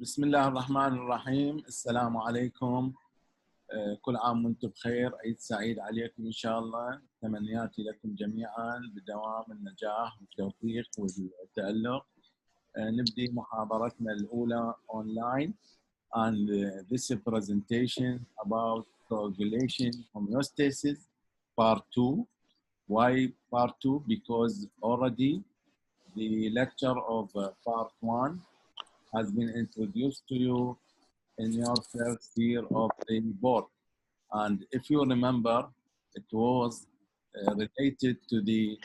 بسم الله الرحمن الرحيم. السلام عليكم. كل عام وانتم بخير. عيد سعيد عليكم ان شاء الله. تمنياتي لكم جميعا بدوام النجاح والتوفيق والتألق. نبدي محاضرتنا الاولى اونلاين and this is a presentation about coagulation homeostasis part 2. Why part 2? Because already the lecture of part 1 has been introduced to you in your first year of the board. And if you remember, it was related to the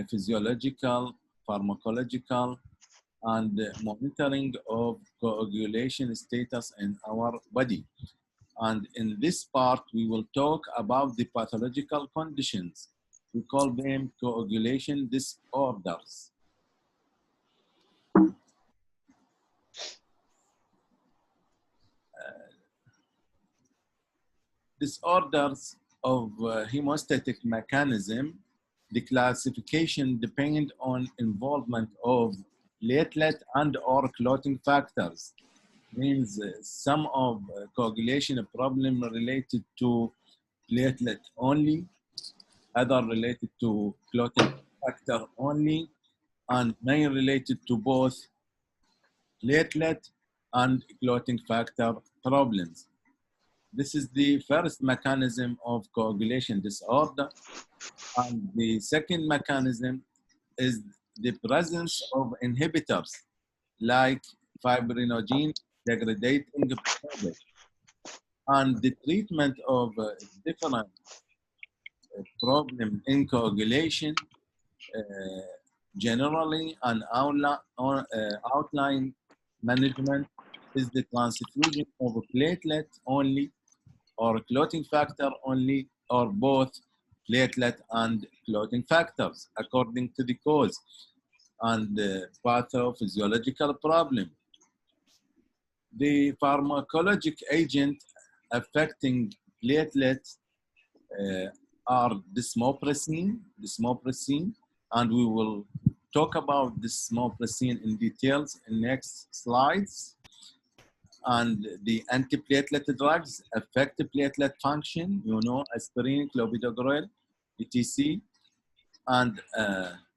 physiological, pharmacological, and monitoring of coagulation status in our body. And in this part, we will talk about the pathological conditions. We call them coagulation disorders. Disorders of hemostatic mechanism, the classification depends on involvement of platelet and or clotting factors. Means some of coagulation problem related to platelet only, other related to clotting factor only, and many related to both platelet and clotting factor problems. This is the first mechanism of coagulation disorder. And the second mechanism is the presence of inhibitors like fibrinogen degrading product. And the treatment of different problem in coagulation generally and outline management is the transfusion of a platelet only or clotting factor only, or both platelet and clotting factors, according to the cause and pathophysiological problem. The pharmacologic agent affecting platelets are desmopressin, and we will talk about desmopressin in details in next slides. And the antiplatelet drugs affect the platelet function, you know, aspirin, clopidogrel, etc. And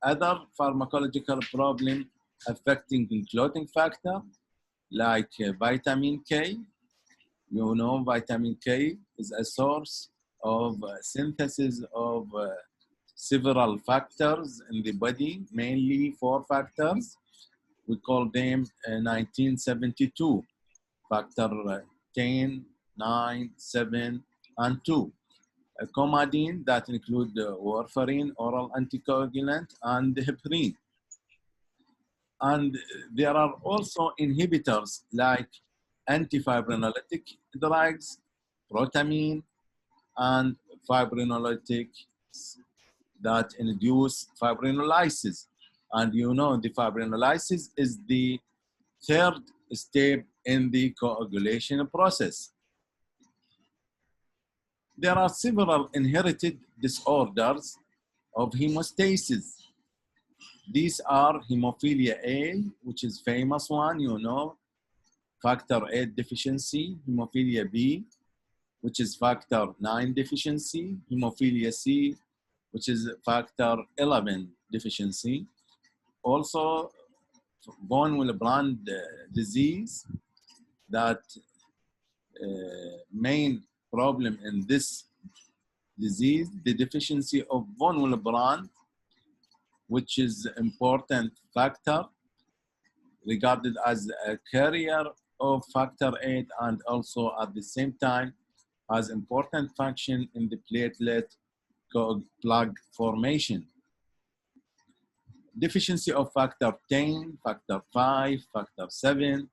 other pharmacological problem affecting the clotting factor, like vitamin K. You know, vitamin K is a source of synthesis of several factors in the body, mainly 4 factors. We call them 1972. Factor 10, 9, 7, and 2. Coumadin, that include warfarin, oral anticoagulant, and heparin. And there are also inhibitors like antifibrinolytic drugs, protamine, and fibrinolytics that induce fibrinolysis. And you know, the fibrinolysis is the third step in the coagulation process. There are several inherited disorders of hemostasis. These are hemophilia A, which is famous one, you know, factor 8 deficiency, hemophilia B, which is factor 9 deficiency, hemophilia C, which is factor 11 deficiency. Also, von Willebrand disease, that main problem in this disease, the deficiency of von Willebrand, which is important factor regarded as a carrier of factor 8 and also at the same time has important function in the platelet plug formation. Deficiency of factor 10, factor 5, factor 7,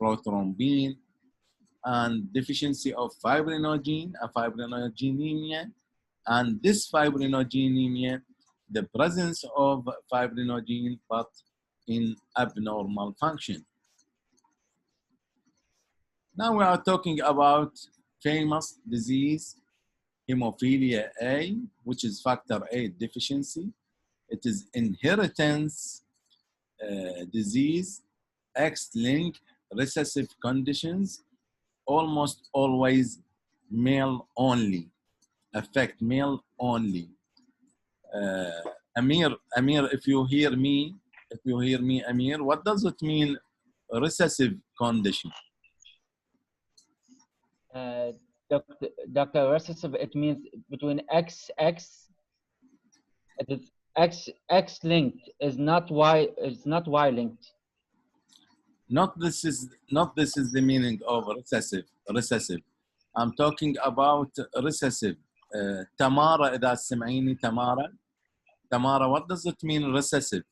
prothrombin, and deficiency of fibrinogen, a fibrinogenemia, and dysfibrinogenemia, the presence of fibrinogen but in abnormal function. Now we are talking about famous disease, hemophilia A, which is factor 8 deficiency. It is inheritance disease, X-linked recessive conditions almost always male only, affect male only. Amir, if you hear me, Amir, what does it mean, recessive condition? Dr. Recessive, it means between XX, it is X linked, is not Y linked. Not this is the meaning of recessive. I'm talking about recessive. Tamara, إذا سمعيني Tamara, what does it mean recessive?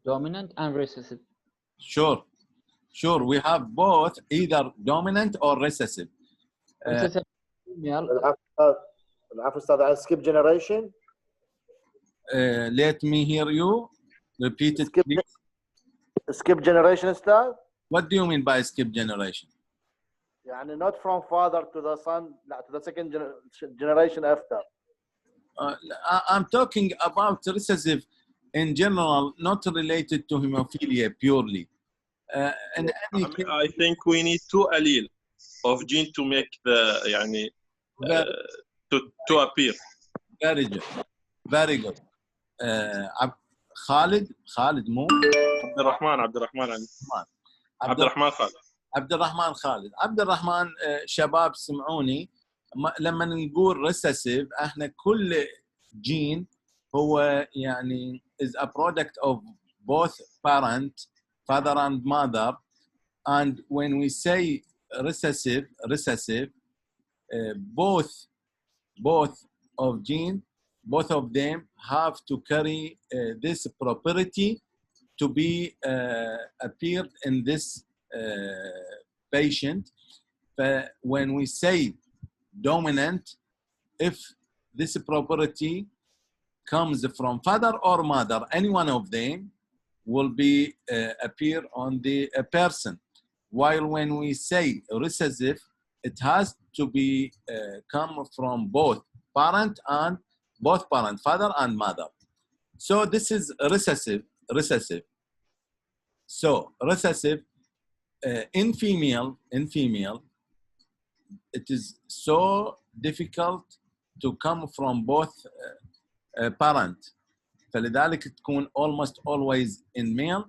Dominant and recessive. Sure. We have both, either dominant or recessive. Recessive female. العفو أستاذ على skip generation. Let me hear you. Repeat it, please. Skip generation أستاذ. What do you mean by skip generation? يعني not from father to the son, to the second generation after. I'm talking about recessive in general, not related to hemophilia purely. In any case, I think we need 2 allele of gene to make the يعني to appear. Very good. Khalid مو عبد الرحمن خالد شباب سمعوني لما نقول recessive احنا كل جين هو يعني is a product of both parent, father and mother, and when we say recessive, both of them have to carry this property to be appeared in this patient. When we say dominant, if this property comes from father or mother, any one of them will be appear on the person. While when we say recessive, it has to be come from both parent, father and mother. So this is recessive. So recessive in female, it is so difficult to come from both parent. فلذلك تكون almost always in male,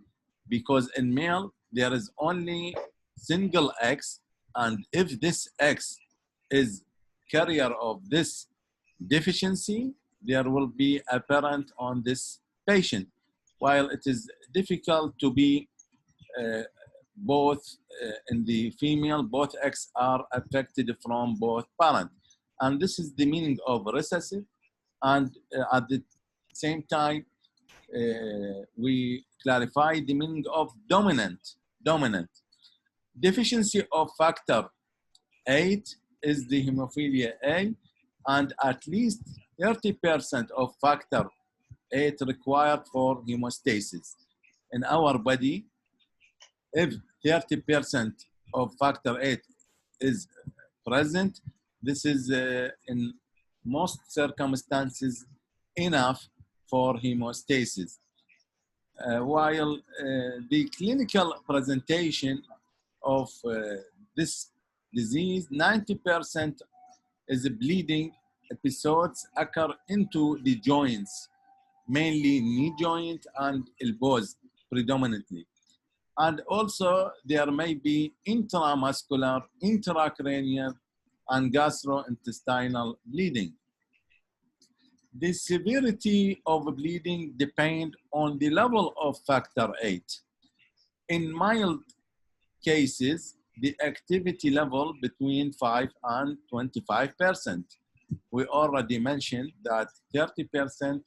because in male there is only single X, and if this X is carrier of this deficiency, there will be apparent on this patient, while it is difficult to be both in the female, both X are affected from both parents. And this is the meaning of recessive. And at the same time, we clarify the meaning of dominant. Deficiency of factor VIII is the hemophilia A, and at least 30% of factor VIII required for hemostasis. In our body, if 30% of factor VIII is present, this is in most circumstances enough for hemostasis. While the clinical presentation of this disease, 90% is bleeding episodes occur into the joints, mainly knee joint and elbows predominantly. And also there may be intramuscular, intracranial, and gastrointestinal bleeding. The severity of bleeding depends on the level of factor VIII. In mild cases, the activity level between 5 and 25%. We already mentioned that 30%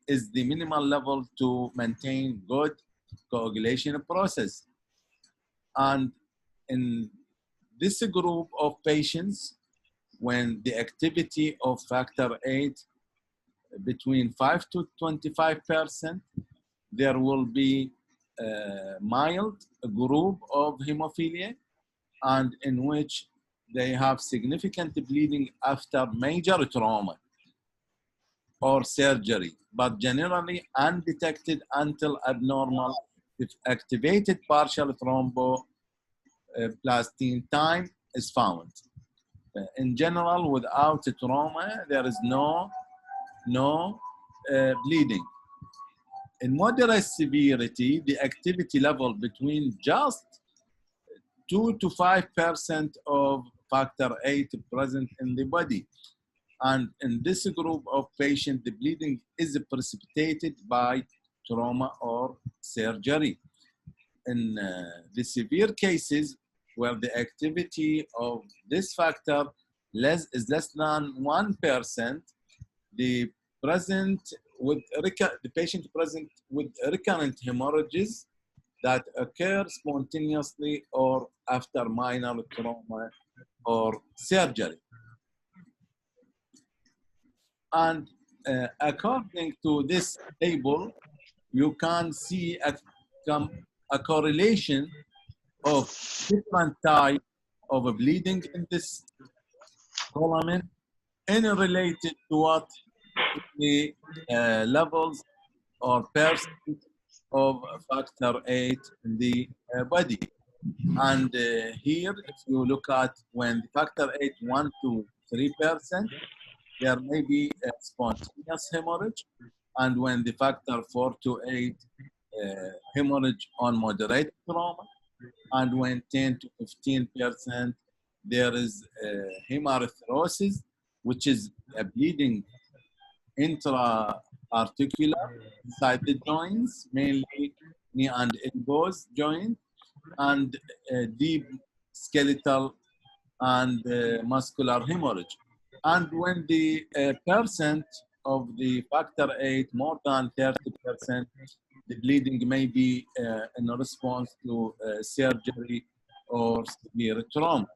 is the minimal level to maintain good coagulation process. And in this group of patients, when the activity of factor VIII between 5 to 25%, there will be a mild group of hemophilia, and in which they have significant bleeding after major trauma. or surgery, but generally undetected until abnormal if activated partial thromboplastin time is found. In general, without trauma, there is no bleeding. In moderate severity, the activity level between just 2 to 5% of factor VIII present in the body. And in this group of patients, the bleeding is precipitated by trauma or surgery. In the severe cases where the activity of this factor is less than 1%, the patient present with recurrent hemorrhages that occur spontaneously or after minor trauma or surgery. And according to this table, you can see a correlation of different types of bleeding in this column and related to what the levels or percent of factor VIII in the body. And here, if you look at when the factor VIII 1 to 3%, there may be a spontaneous hemorrhage, and when the factor 4 to 8 hemorrhage on moderate trauma, and when 10 to 15%, there is hemarthrosis, which is a bleeding intra-articular inside the joints, mainly knee and elbows joint, and deep skeletal and muscular hemorrhage. And when the percent of the factor VIII more than 30%, the bleeding may be in response to surgery or severe trauma.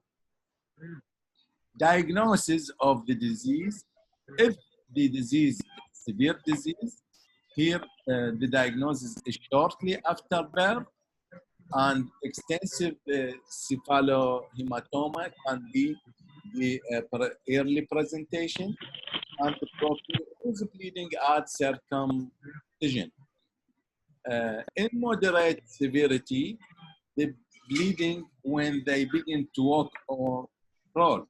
Diagnosis of the disease. If the disease is severe disease, here the diagnosis is shortly after birth, and extensive cephalohematoma can be the early presentation, and the profuse bleeding at circumcision. In moderate severity, the bleeding when they begin to walk or crawl.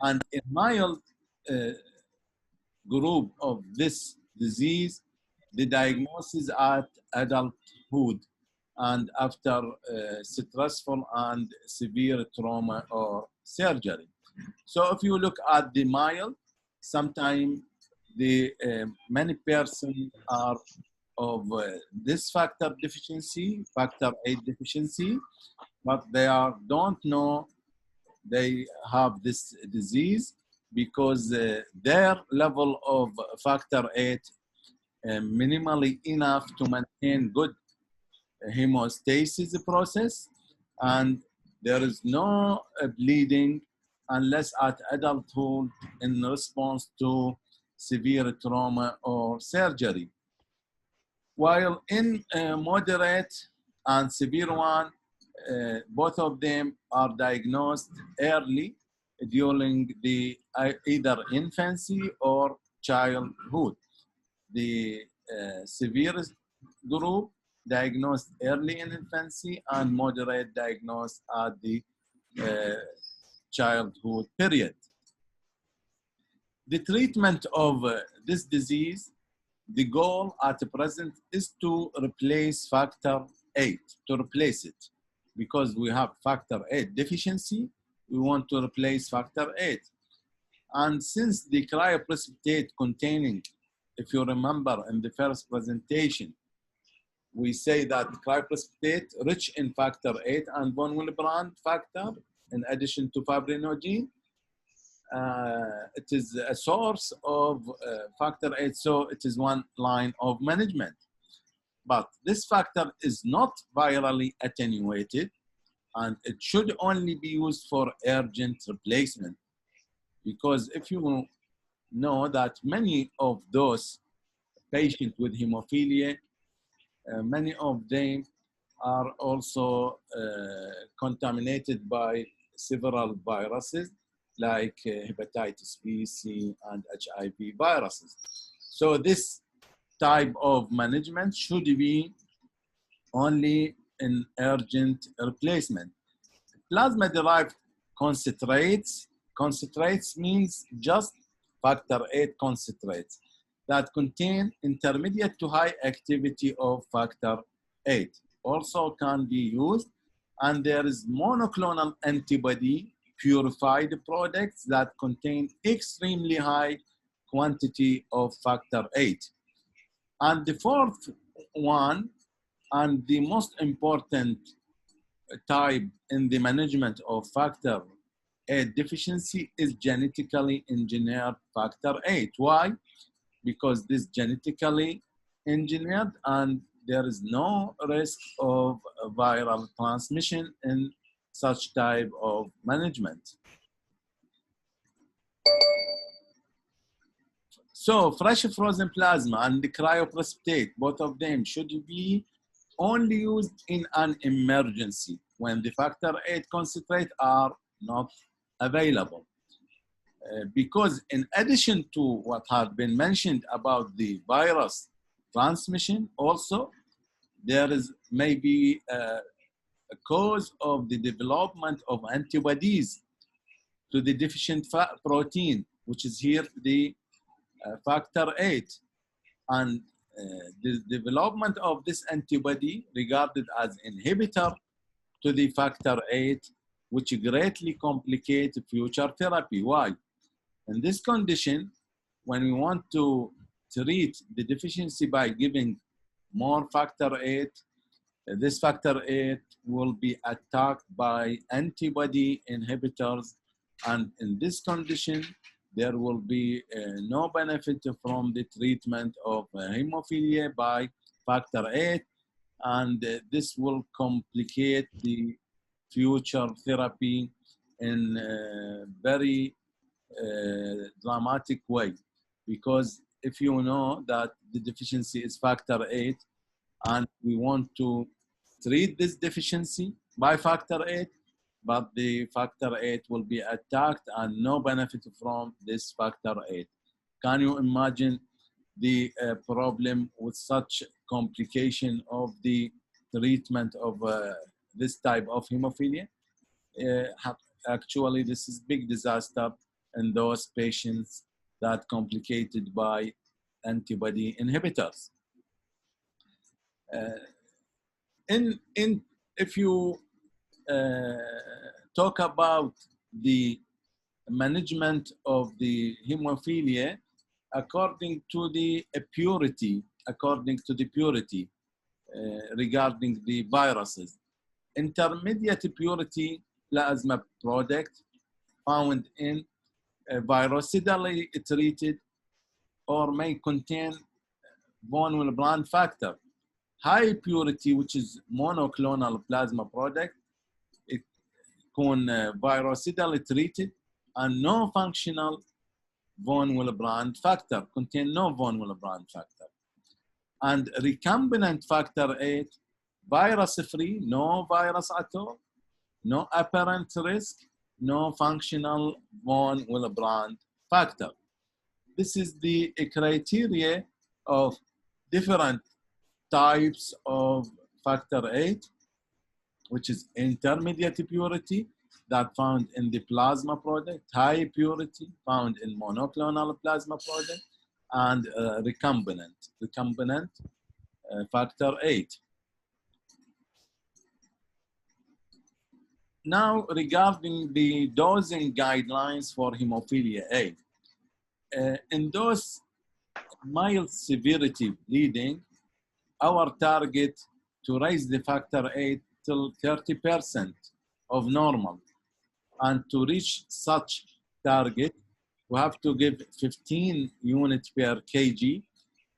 And in mild group of this disease, the diagnosis at adulthood and after stressful and severe trauma or surgery. So if you look at the mild, sometimes the many persons are of this factor deficiency, factor VIII deficiency, but they don't know they have this disease because their level of factor VIII minimally enough to maintain good hemostasis process, and there is no bleeding unless at adulthood in response to severe trauma or surgery. While in moderate and severe one, both of them are diagnosed early during the either infancy or childhood. The severe group diagnosed early in infancy and moderate diagnosed at the childhood period. The treatment of this disease, the goal at present is to replace factor VIII, to replace it. Because we have factor VIII deficiency, we want to replace factor VIII. And since the cryoprecipitate containing, if you remember in the first presentation, we say that cryoprecipitate rich in factor VIII and von Willebrand factor, in addition to fibrinogen, it is a source of factor VIII, so it is one line of management. But this factor is not virally attenuated, and it should only be used for urgent replacement. Because if you know that many of those patients with hemophilia, many of them are also contaminated by several viruses like hepatitis B, C, and HIV viruses. So this type of management should be only in urgent replacement. Plasma-derived concentrates means just factor VIII concentrates that contain intermediate to high activity of factor VIII. Also can be used, and there is monoclonal antibody purified products that contain extremely high quantity of factor VIII. And the fourth one, and the most important type in the management of factor VIII deficiency, is genetically engineered factor VIII. Why? Because this genetically engineered and there is no risk of viral transmission in such type of management. So fresh frozen plasma and the cryoprecipitate, both of them should be only used in an emergency when the factor VIII concentrate are not available. Because in addition to what had been mentioned about the virus transmission, also there is maybe a cause of the development of antibodies to the deficient protein, which is here the factor VIII. And the development of this antibody regarded as inhibitor to the factor VIII, which greatly complicate future therapy. Why? In this condition, when we want to treat the deficiency by giving more factor VIII, this factor VIII will be attacked by antibody inhibitors. And in this condition, there will be no benefit from the treatment of hemophilia by factor VIII. And this will complicate the future therapy in a very dramatic way. Because if you know that the deficiency is factor VIII and we want to treat this deficiency by factor VIII, but the factor VIII will be attacked and no benefit from this factor VIII. Can you imagine the problem with such complication of the treatment of this type of hemophilia? Actually, this is big disaster in those patients that complicated by antibody inhibitors. If you talk about the management of the hemophilia according to the purity regarding the viruses, intermediate purity plasma product found in virucidally treated or may contain von Willebrand factor. High purity, which is monoclonal plasma product, it can virucidally treated and no functional von Willebrand factor, contain no von Willebrand factor. And recombinant factor VIII, virus-free, no virus at all, no apparent risk, no functional von Willebrand factor. This is the criteria of different types of factor VIII, which is intermediate purity that found in the plasma product, high purity found in monoclonal plasma product, and recombinant factor VIII. Now, regarding the dosing guidelines for hemophilia A, in those mild severity bleeding, our target to raise the factor VIII till 30% of normal. And to reach such target, we have to give 15 units per kg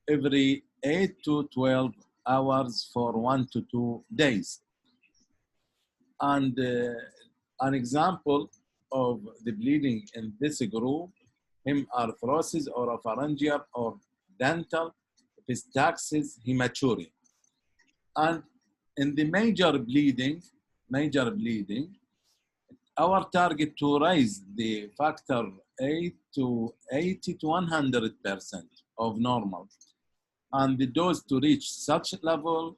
every 8 to 12 hours for 1 to 2 days. And an example of the bleeding in this group, Hemarthrosis, oropharyngeal or dental, epistaxis, hematuria. And in the major bleeding, our target to raise the factor VIII to 80 to 100%. of normal. And the dose to reach such level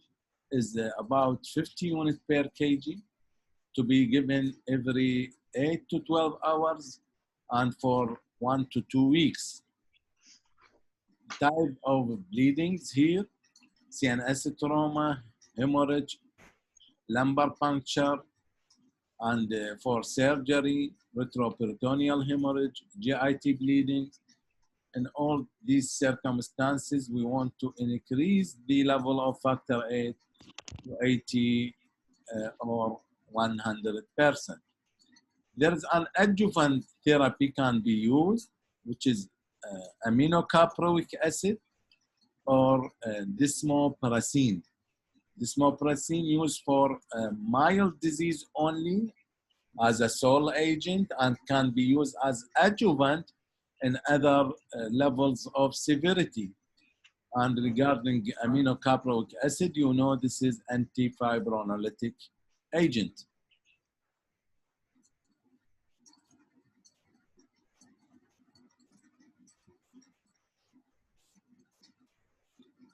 is about 50 units per kg to be given every 8 to 12 hours and for 1 to 2 weeks. Type of bleedings here: CNS trauma, hemorrhage, lumbar puncture, and for surgery, retroperitoneal hemorrhage, GIT bleeding. In all these circumstances, we want to increase the level of factor VIII to 80 or 100%. There is an adjuvant therapy can be used, which is aminocaproic acid or desmopressin. Desmopressin used for mild disease only as a sole agent and can be used as adjuvant in other levels of severity. And regarding aminocaproic acid, you know this is antifibrinolytic agent.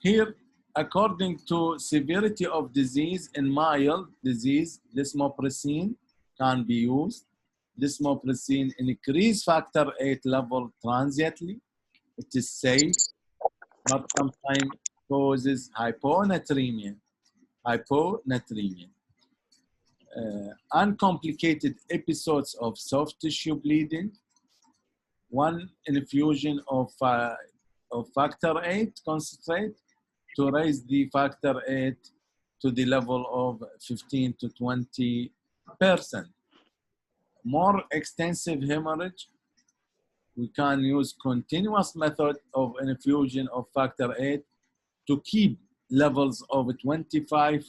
Here, according to severity of disease, in mild disease, desmopressin can be used. Desmopressin increase factor VIII level transiently. It is safe, but sometimes causes hyponatremia. Uncomplicated episodes of soft tissue bleeding. One infusion of factor VIII concentrate to raise the factor VIII to the level of 15 to 20%. More extensive hemorrhage, we can use continuous method of infusion of factor VIII to keep levels of 25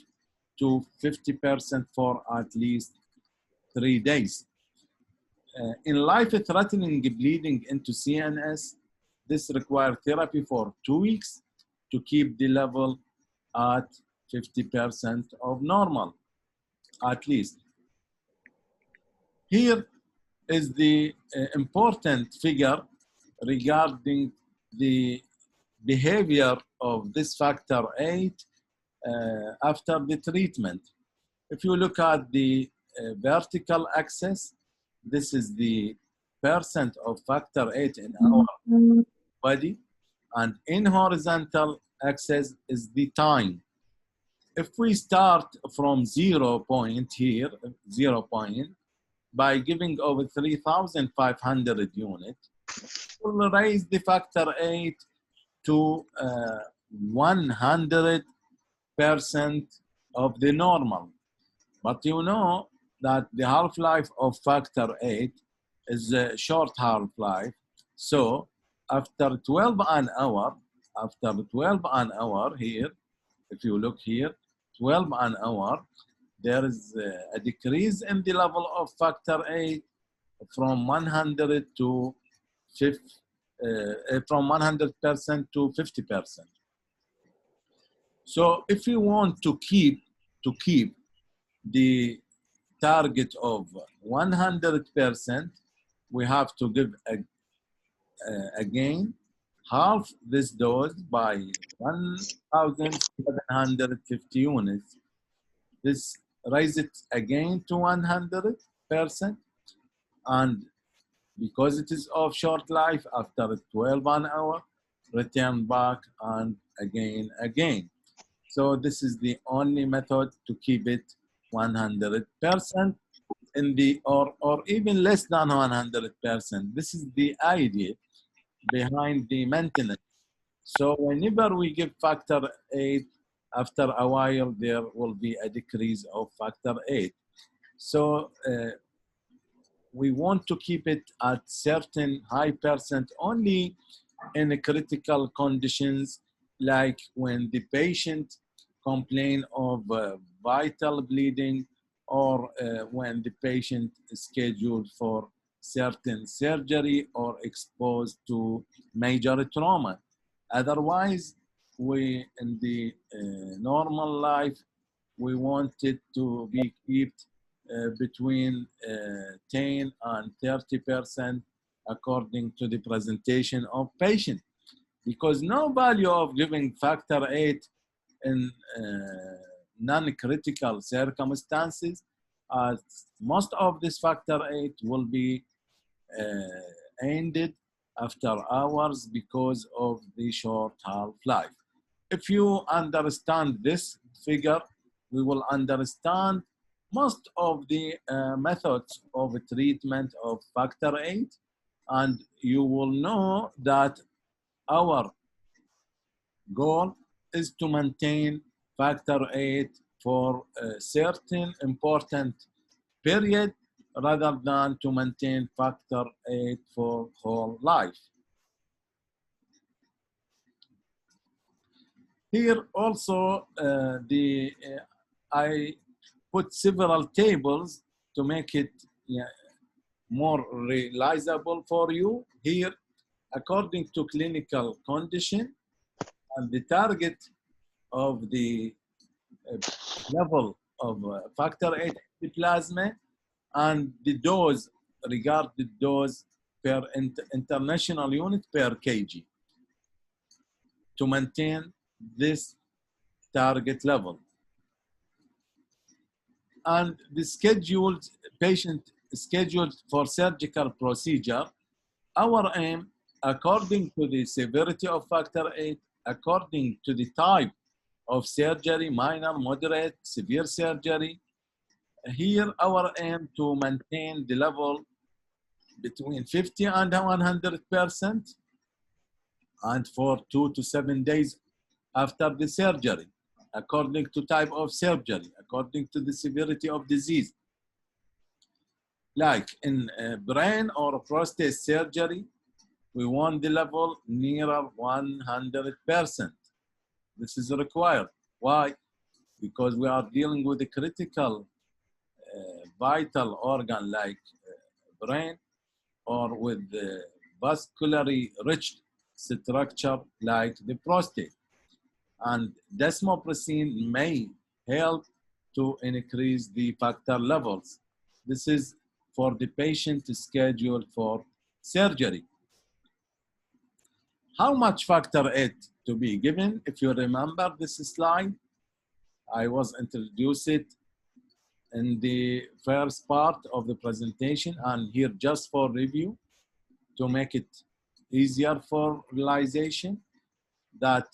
to 50% for at least 3 days. In life-threatening bleeding into CNS, this requires therapy for 2 weeks to keep the level at 50% of normal, at least. Here is the important figure regarding the behavior of this factor VIII after the treatment. If you look at the vertical axis, this is the percent of factor VIII in our body, and in horizontal axis is the time. If we start from 0 point here, 0 point, by giving over 3,500 units, we'll raise the factor VIII to 100% of the normal. But you know that the half-life of factor VIII is a short half-life. So after 12 an hour here, if you look here, 12 an hour, there is a decrease in the level of factor VIII from 100 to 50, from 100% to 50%. So if you want to keep the target of 100%, we have to give again half this dose by 1,750 units. This raise it again to 100%, and because it is of short life, after 12 an hour, return back and again. So this is the only method to keep it 100% in the, or even less than 100%. This is the idea behind the maintenance. So whenever we give factor VIII, after a while, there will be a decrease of factor VIII. So we want to keep it at certain high percent only in critical conditions, like when the patient complain of vital bleeding, or when the patient is scheduled for certain surgery or exposed to major trauma. Otherwise, we, in the normal life, we want it to be kept between 10 and 30% according to the presentation of patient. because no value of giving factor 8 in non-critical circumstances, most of this factor 8 will be ended after hours because of the short half-life. If you understand this figure, we will understand most of the methods of treatment of factor 8, and you will know that our goal is to maintain factor 8 for a certain important period rather than to maintain factor 8 for whole life. Here also I put several tables to make it more realizable for you. Here, according to clinical condition and the target of the level of factor 8 in the plasma and the dose, regarded dose per international unit per kg to maintain this target level. And the scheduled patient scheduled for surgical procedure, our aim, according to the severity of factor 8, according to the type of surgery, minor, moderate, severe surgery, here our aim to maintain the level between 50 and 100%, and for 2 to 7 days after the surgery, according to type of surgery, according to the severity of disease. Like in brain or prostate surgery, we want the level nearer 100%. This is required. Why? Because we are dealing with a critical vital organ like brain, or with vascularly rich structure like the prostate. And desmopressin may help to increase the factor levels. This is for the patient scheduled for surgery. How much factor 8 to be given? If you remember this slide, I was introduced it in the first part of the presentation, and here just for review to make it easier for realization, that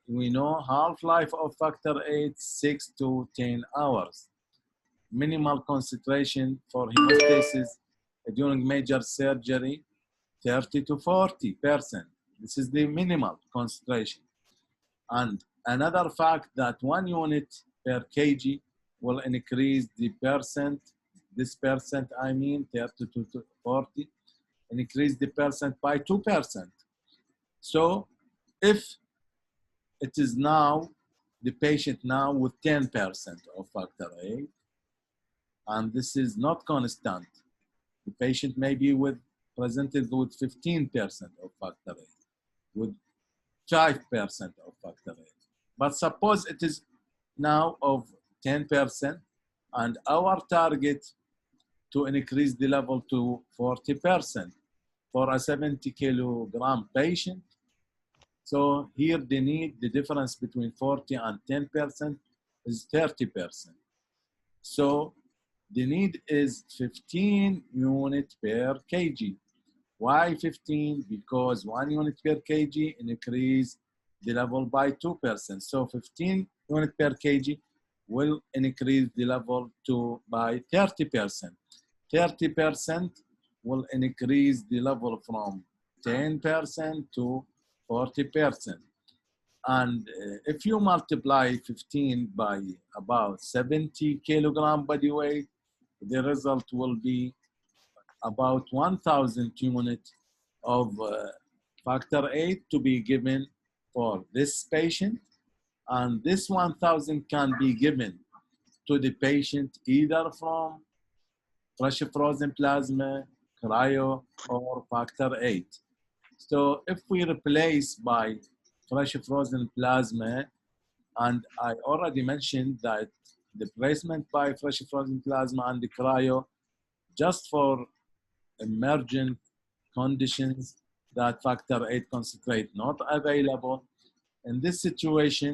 we know half-life of factor 8, 6 to 10 hours. Minimal concentration for hemostasis during major surgery, 30 to 40%. This is the minimal concentration. And another fact that 1 unit per kg will increase the percent, this percent I mean 30 to 40, increase the percent by 2%. So if it is now, the patient now with 10% of factor 8, and this is not constant, the patient may be presented with 15% of factor 8, with 5% of factor 8. But suppose it is now of 10%, and our target to increase the level to 40% for a 70 kilogram patient. So here the difference between 40 and 10% is 30%. So the need is 15 units per kg. Why 15? Because 1 unit per kg increase the level by 2%. So 15 units per kg will increase the level by 30%. 30% will increase the level from 10% to 40%. And if you multiply 15 by about 70 kilogram body weight, the result will be about 1,000 units of factor 8 to be given for this patient. And this 1,000 can be given to the patient either from fresh frozen plasma, cryo, or factor 8. So if we replace by fresh frozen plasma, and I already mentioned that the placement by fresh frozen plasma and the cryo just for emergent conditions that factor VIII concentrate not available. In this situation,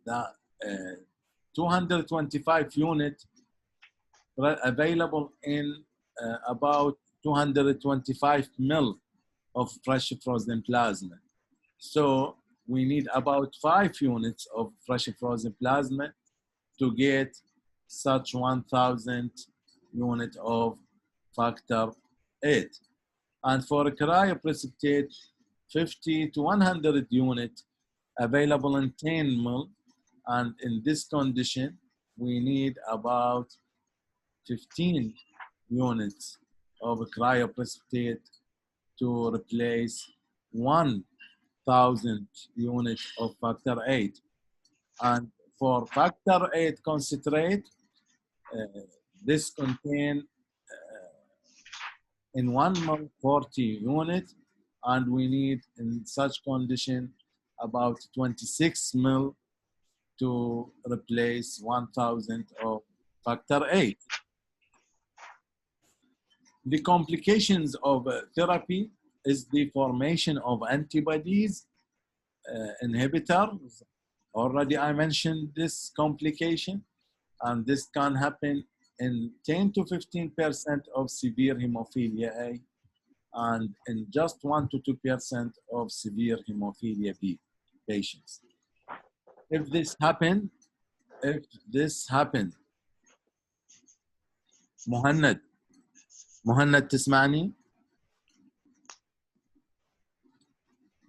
the 225 unit available in about 225 ml of fresh frozen plasma. So we need about 5 units of fresh frozen plasma to get such 1,000 unit of factor VIII. And for cryoprecipitate, 50 to 100 unit available in 10 ml. And in this condition, we need about 15 units of cryoprecipitate to replace 1,000 units of factor VIII. And for factor VIII concentrate, this contains in 1 ml 40 units, and we need in such condition about 26 ml to replace 1,000 of factor VIII. The complications of therapy is the formation of antibodies, inhibitors. Already I mentioned this complication, and this can happen in 10 to 15% of severe hemophilia A, and in just 1 to 2% of severe hemophilia B patients. If this happened, مهند تسمعني؟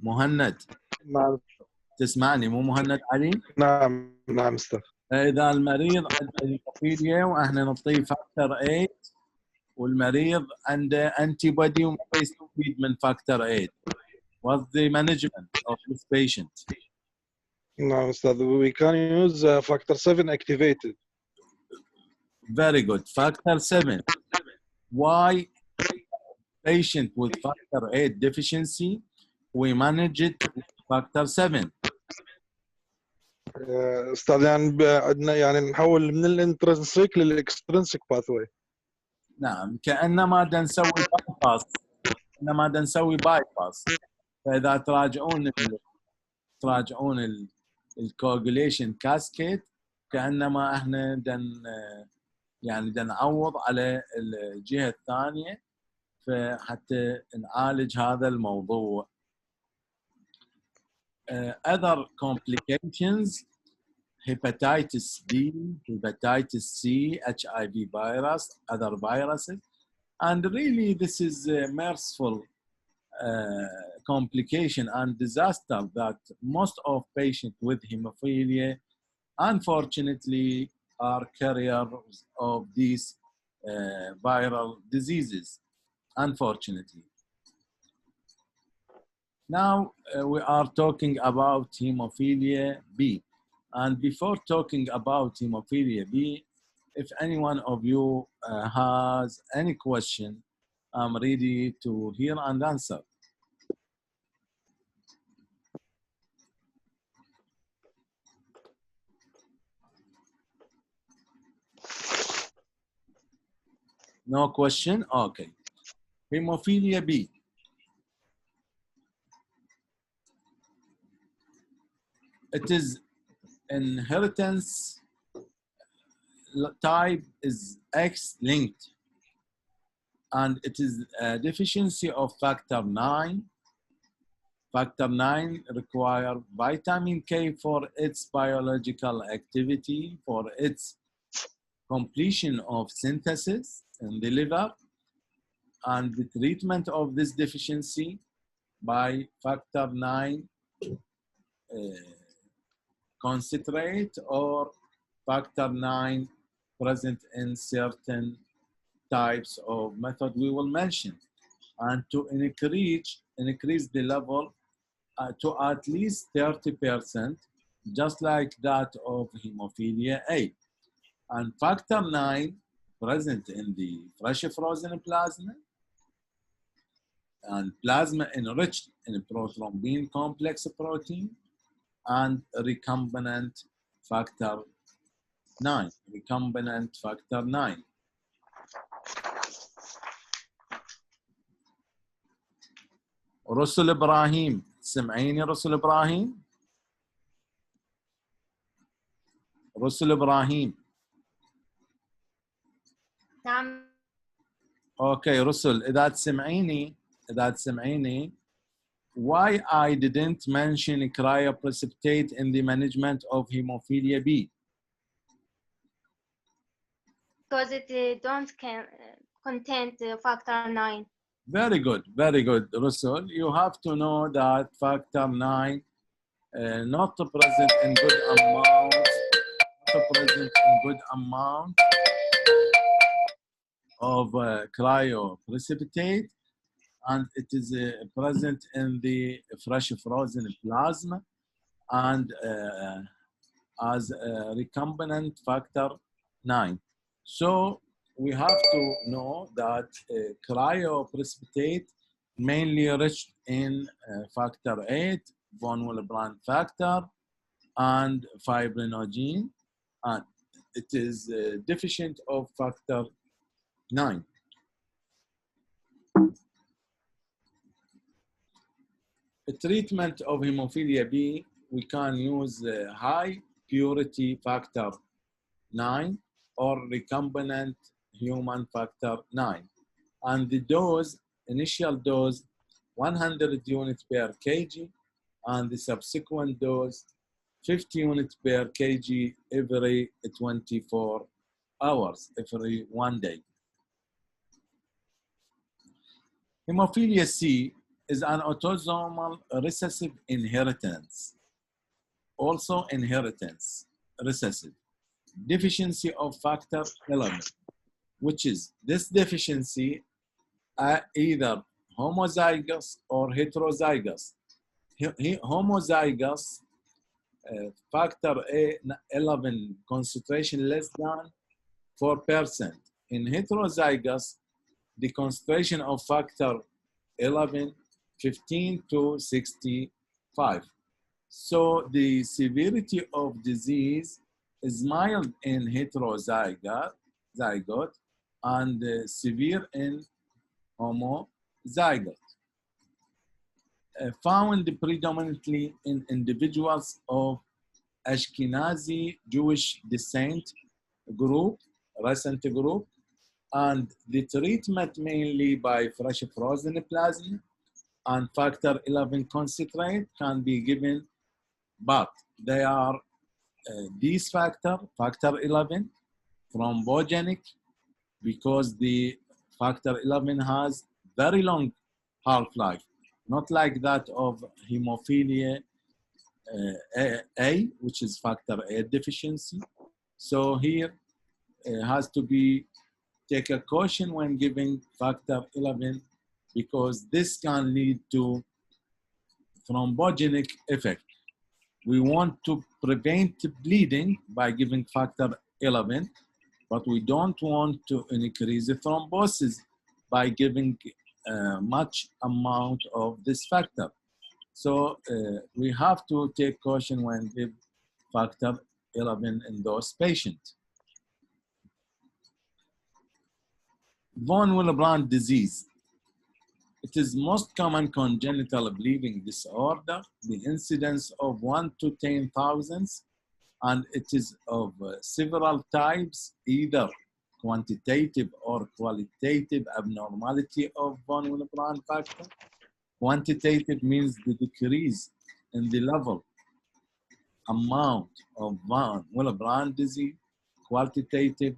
مهند نعم تسمعني مو مهند علي؟ نعم مستر. إذا المريض عنده هيموفيليا واحنا نعطيه فاكتور 8 والمريض عنده انتي بودي وما يستفيد من فاكتور 8. What's the management of this patient? نعم أستاذ. We can use factor 7 activated. Very good. Factor 7. Why patient with factor 8 deficiency, we manage it with factor 7. أستاذ يعني نحول من الانترنسيك للاكسترنسيك باثوي. نعم كأنما دا نسوي بايباس. فإذا تراجعون الكوagulation كاسكيد كأنما احنا يعني نعوض على الجهة الثانية فحتى نعالج هذا الموضوع. Other complications, hepatitis B, hepatitis C, HIV virus, other viruses, and really this is a merciful complication and disaster that most of patients with hemophilia unfortunately are carriers of these viral diseases, unfortunately. Now we are talking about hemophilia B. And before talking about hemophilia B, if any one of you has any question, I'm ready to hear and answer. No question? Okay. Hemophilia B. It is inheritance type is X-linked, and it is a deficiency of factor 9. Factor 9 requires vitamin K for its biological activity, for its completion of synthesis in the liver, and the treatment of this deficiency by factor 9 concentrate or factor 9 present in certain types of method we will mention, and to increase the level to at least 30%, just like that of hemophilia A. And factor 9 present in the fresh frozen plasma and plasma enriched in prothrombin complex protein and recombinant factor 9. Recombinant factor 9. رسل إبراهيم، سمعيني رسل إبراهيم؟ رسل إبراهيم. نعم. أوكي رسل، إذا تسمعيني why I didn't mention cryoprecipitate in the management of hemophilia B? Because it don't contain factor 9. Very good, Russell. You have to know that factor 9 not present in good amount, of cryoprecipitate, and it is present in the fresh frozen plasma and as recombinant factor 9. So we have to know that cryoprecipitate mainly rich in factor 8, von Willebrand factor, and fibrinogen, and it is deficient of factor 9. The treatment of hemophilia B, we can use high purity factor 9 or recombinant human factor 9. And the dose, initial dose, 100 units per kg, and the subsequent dose, 50 units per kg every 24 hours, every 1 day. Hemophilia C is an autosomal recessive inheritance, also inheritance recessive, deficiency of factor 11, which is this deficiency either homozygous or heterozygous. Homozygous, factor 11 concentration less than 4%. In heterozygous, the concentration of factor 11, 15 to 65. So the severity of disease is mild in heterozygote and severe in homozygote. Found predominantly in individuals of Ashkenazi Jewish descent group, recent group, and the treatment mainly by fresh frozen plasma and factor 11 concentrate can be given, but they are these factor 11, thrombogenic, because the factor 11 has very long half-life, not like that of hemophilia A, which is factor 8 deficiency. So here has to be take a caution when giving factor 11, because this can lead to thrombogenic effect. We want to prevent bleeding by giving factor 11, but we don't want to increase the thrombosis by giving much amount of this factor. So we have to take caution when give factor 11 in those patients. Von Willebrand disease. It is most common congenital bleeding disorder, the incidence of 1 to 10,000, and it is of several types, either quantitative or qualitative abnormality of von Willebrand factor. Quantitative means the decrease in the level, amount of von Willebrand disease. Qualitative,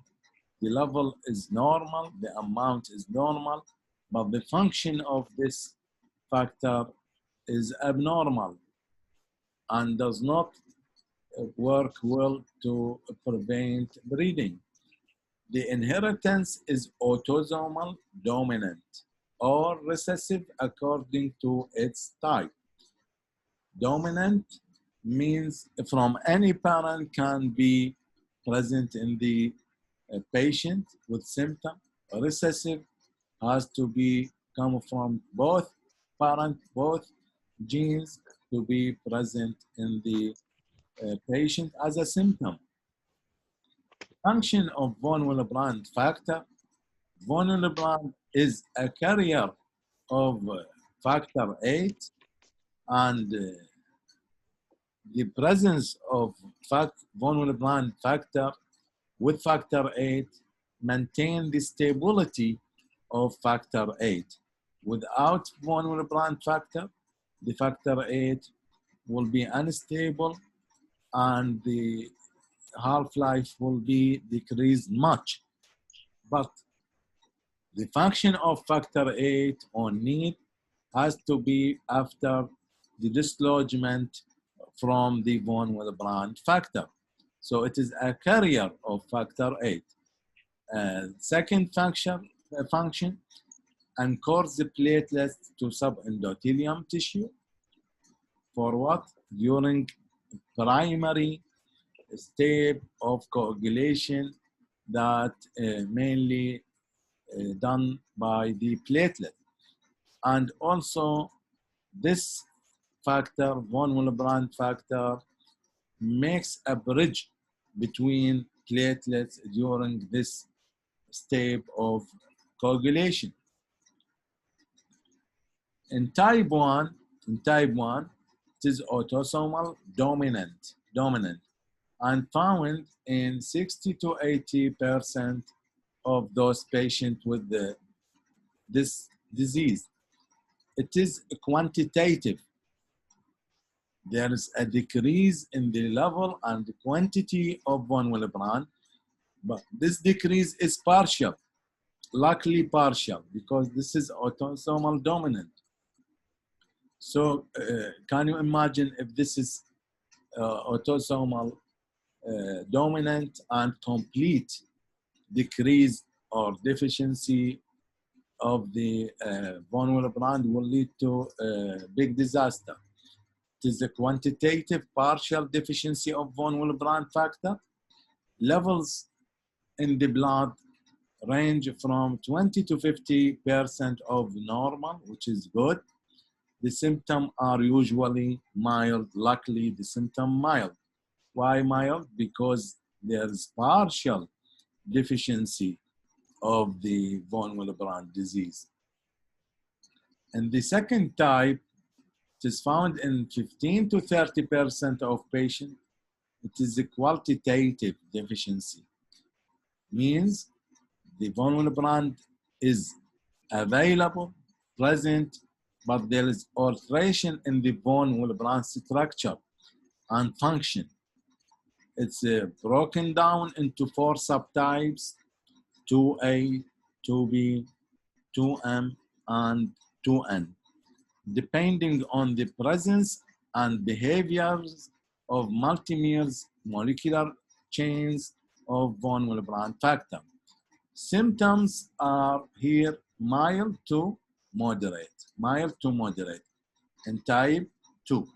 the level is normal, the amount is normal, but the function of this factor is abnormal and does not work well to prevent bleeding. The inheritance is autosomal dominant or recessive according to its type. Dominant means from any parent can be present in the patient with symptom. Recessive has to be come from both parent, both genes to be present in the patient as a symptom. Function of von Willebrand factor. Von Willebrand is a carrier of factor 8, and the presence of von Willebrand factor with factor 8 maintain the stability of factor 8. Without von Willebrand factor, the factor 8 will be unstable and the half-life will be decreased much. But the function of factor 8 on need has to be after the dislodgement from the von Willebrand factor. So it is a carrier of factor 8. Second function, anchors the platelets to subendothelium tissue. For what? During primary step of coagulation that mainly done by the platelet. And also this factor, von Willebrand factor, makes a bridge between platelets during this step of coagulation. In type 1, it is autosomal dominant and found in 60 to 80% of those patients with this disease. It is quantitative. There is a decrease in the level and the quantity of von Willebrand, but this decrease is partial, luckily partial, because this is autosomal dominant. So can you imagine if this is autosomal dominant and complete decrease or deficiency of the von Willebrand will lead to a big disaster. It is a quantitative partial deficiency of von Willebrand factor. Levels in the blood range from 20 to 50% of normal, which is good. The symptoms are usually mild, luckily the symptom mild. Why mild? Because there is partial deficiency of the von Willebrand disease. And the second type, it is found in 15 to 30% of patients. It is a qualitative deficiency. Means the von Willebrand is available, present, but there is alteration in the von Willebrand structure and function. It's broken down into 4 subtypes: 2A, 2B, 2M, and 2N, depending on the presence and behaviors of multimeres molecular chains of von Willebrand factor. Symptoms are here mild to moderate in type 2.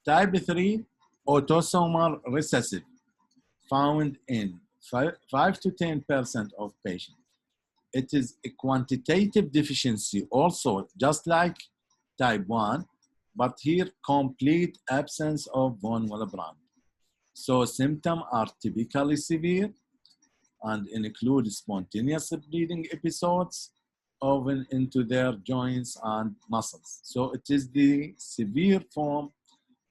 Type 3, autosomal recessive, found in 5 to 10% of patients. It is a quantitative deficiency also, just like type 1, but here complete absence of von Willebrand. So symptoms are typically severe and include spontaneous bleeding episodes, often into their joints and muscles. So it is the severe form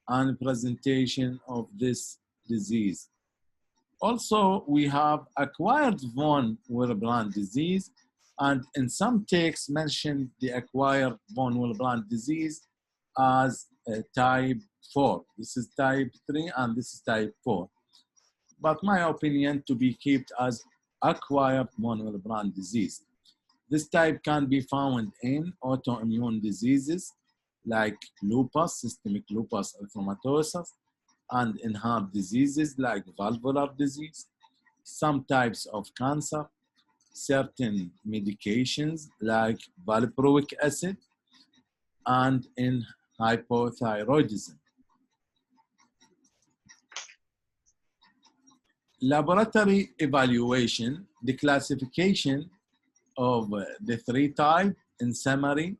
and presentation of this disease. Also, we have acquired von Willebrand disease, and in some texts mention the acquired von Willebrand disease as type 4. This is type 3 and this is type 4. But my opinion to be kept as acquired von Willebrand disease. This type can be found in autoimmune diseases like lupus, systemic lupus erythematosus, and in heart diseases like valvular disease, some types of cancer, certain medications like valproic acid, and in hypothyroidism. Laboratory evaluation, the classification of the 3 types in summary: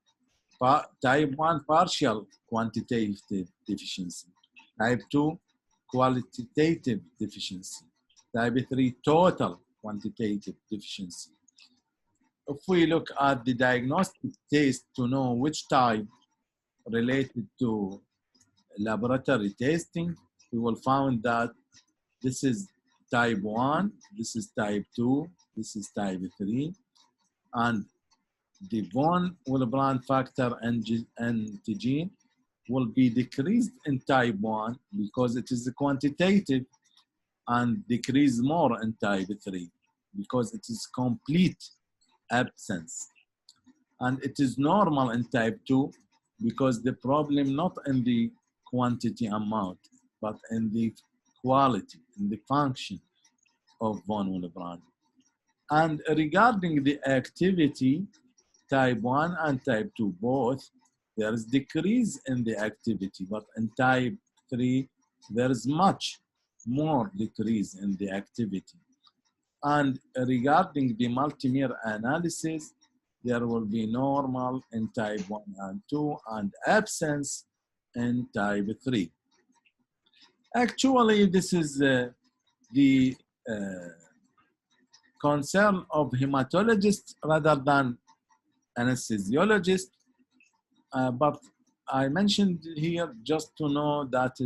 type 1, partial quantitative deficiency; type 2, qualitative deficiency; type 3, total quantitative deficiency. if we look at the diagnostic test to know which type related to laboratory testing, we will find that this is type 1, this is type 2, this is type 3, and the von Willebrand factor antigen will be decreased in type 1 because it is quantitative, and decrease more in type 3 because it is complete absence. And it is normal in type 2 because the problem not in the quantity amount, but in the quality, in the function of von Willebrand. And regarding the activity, type 1 and type 2 both, there is decrease in the activity, but in type 3, there is much more decrease in the activity. And regarding the multimer analysis, there will be normal in type 1 and 2 and absence in type 3. Actually, this is the concern of hematologists rather than anesthesiologists, but I mentioned here just to know that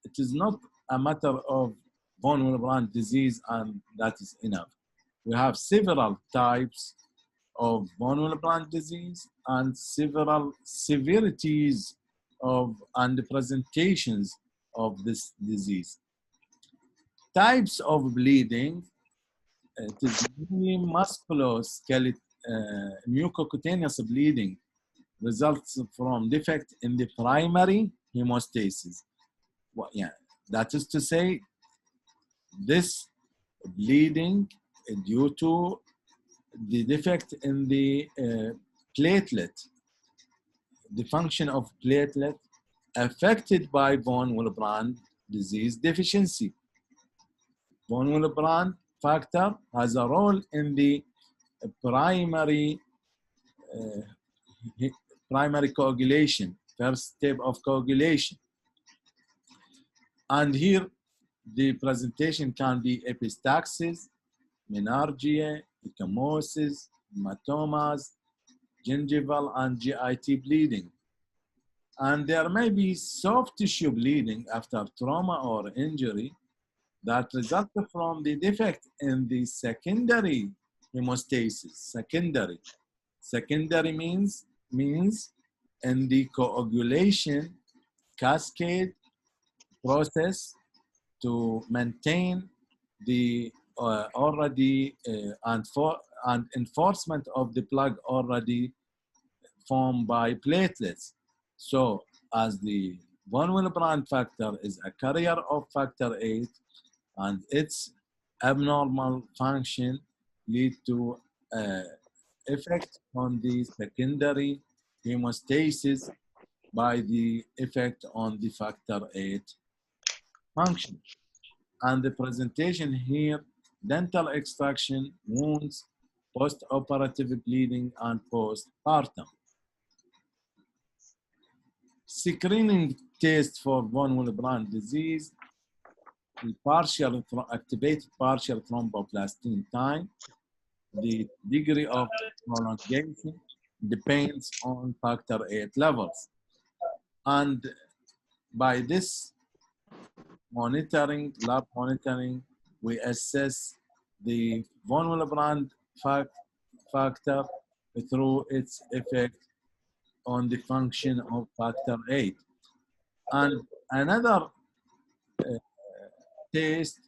it is not a matter of von Willebrand disease and that is enough. We have several types of von Willebrand disease and several severities of and presentations of this disease. Types of bleeding, it is mainly musculoskeletal mucocutaneous bleeding results from defect in the primary hemostasis. Well, yeah, that is to say, this bleeding due to the defect in the platelet, the function of platelet affected by von Willebrand disease deficiency. Von Willebrand factor has a role in the primary coagulation, first step of coagulation. And here, the presentation can be epistaxis, menarche, ecchymosis, hematomas, gingival and GIT bleeding. And there may be soft tissue bleeding after trauma or injury that results from the defect in the secondary hemostasis. Secondary means in the coagulation cascade process to maintain the and enforcement of the plug already formed by platelets. So as the von Willebrand factor is a carrier of factor VIII, and its abnormal function lead to effect on the secondary hemostasis by the effect on the factor VIII function. And the presentation here, dental extraction, wounds, post-operative bleeding, and postpartum. Screening test for von Willebrand disease, the activated partial thromboplastin time, the degree of prolongation depends on factor VIII levels. And by this monitoring, lab monitoring, we assess the von Willebrand factor through its effect on the function of factor VIII. And another test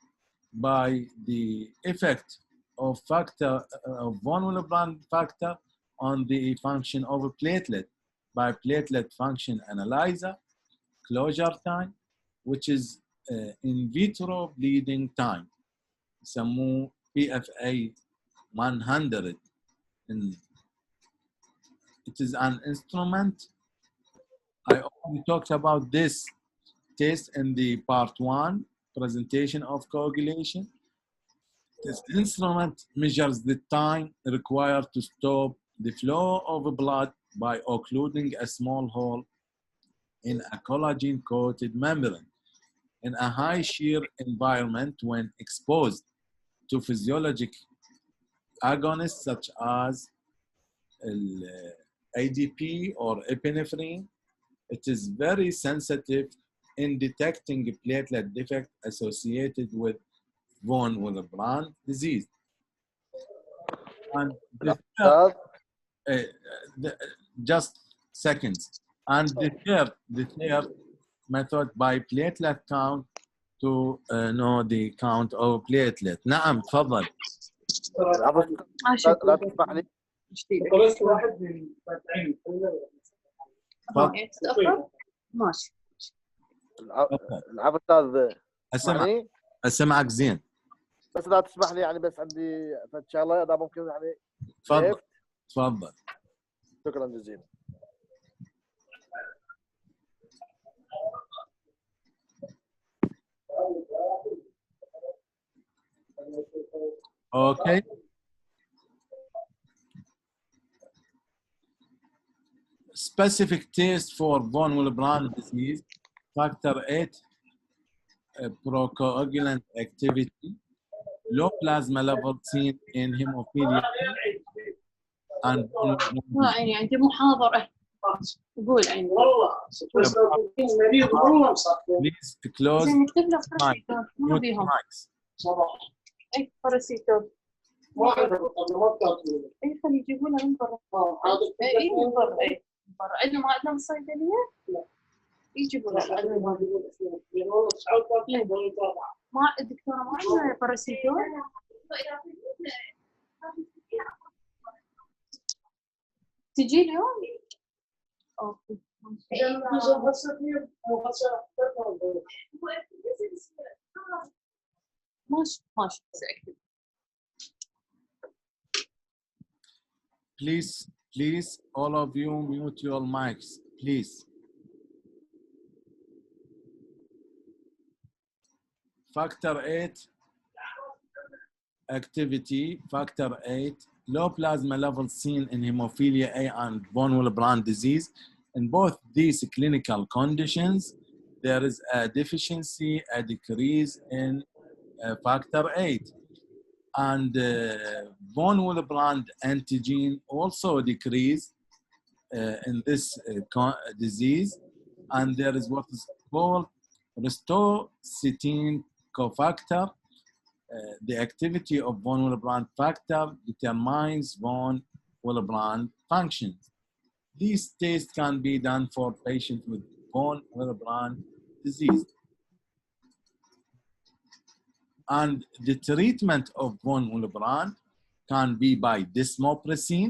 by the effect of factor of von Willebrand factor on the function of a platelet by platelet function analyzer, closure time, which is in vitro bleeding time, يسموه PFA 100. And it is an instrument. I already talked about this test in the part 1 presentation of coagulation. This instrument measures the time required to stop the flow of blood by occluding a small hole in a collagen-coated membrane in a high shear environment when exposed to physiologic agonists such as ADP or epinephrine. It is very sensitive in detecting platelet defect associated with von Willebrand disease. And the third, just seconds. And the third method by platelet count to know the count of platelet. نعم تفضل. لا تسمح لي. ماشي. العفو استاذ. اسمعك زين. بس لا تسمح لي يعني بس عندي ان شاء الله اذا ممكن يعني. تفضل. تفضل. شكرا جزيلا. Okay. Specific test for von Willebrand disease, factor 8, procoagulant activity, low plasma level seen in hemophilia and عيني عندي محاضرة. قول عيني. Please close mic. Mute mics. اي باراسيتول. اي خلي يجيبوا لنا من برا. اي من برا. اي من برا. عندنا ما عندنا الصيدلية؟ لا. يجيبوا لنا. ما الدكتورة ما عندنا باراسيتول. تجي اليوم؟ اوكي. ماشي ماشي. Please, all of you mute your mics, please. Factor 8 activity, factor 8, low plasma levels seen in hemophilia A and von Willebrand disease. In both these clinical conditions, there is a deficiency, a decrease in factor 8. And von Willebrand antigen also decrease in this disease. And there is what is called ristocytine cofactor. The activity of von Willebrand factor determines von Willebrand functions. These tests can be done for patients with von Willebrand disease. And the treatment of von Willebrand can be by desmopressin.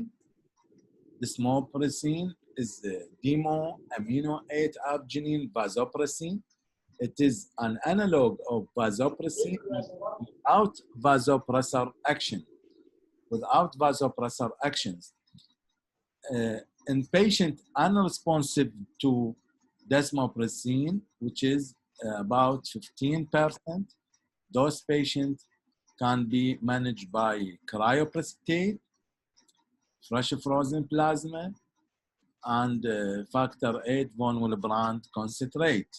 Desmopressin is the demo-amino 8-arginine vasopressin. It is an analog of vasopressin without vasopressor action, without vasopressor actions. In patients unresponsive to desmopressin, which is about 15%, those patients can be managed by cryoprecipitate, fresh frozen plasma, and factor 8 von Willebrand concentrate.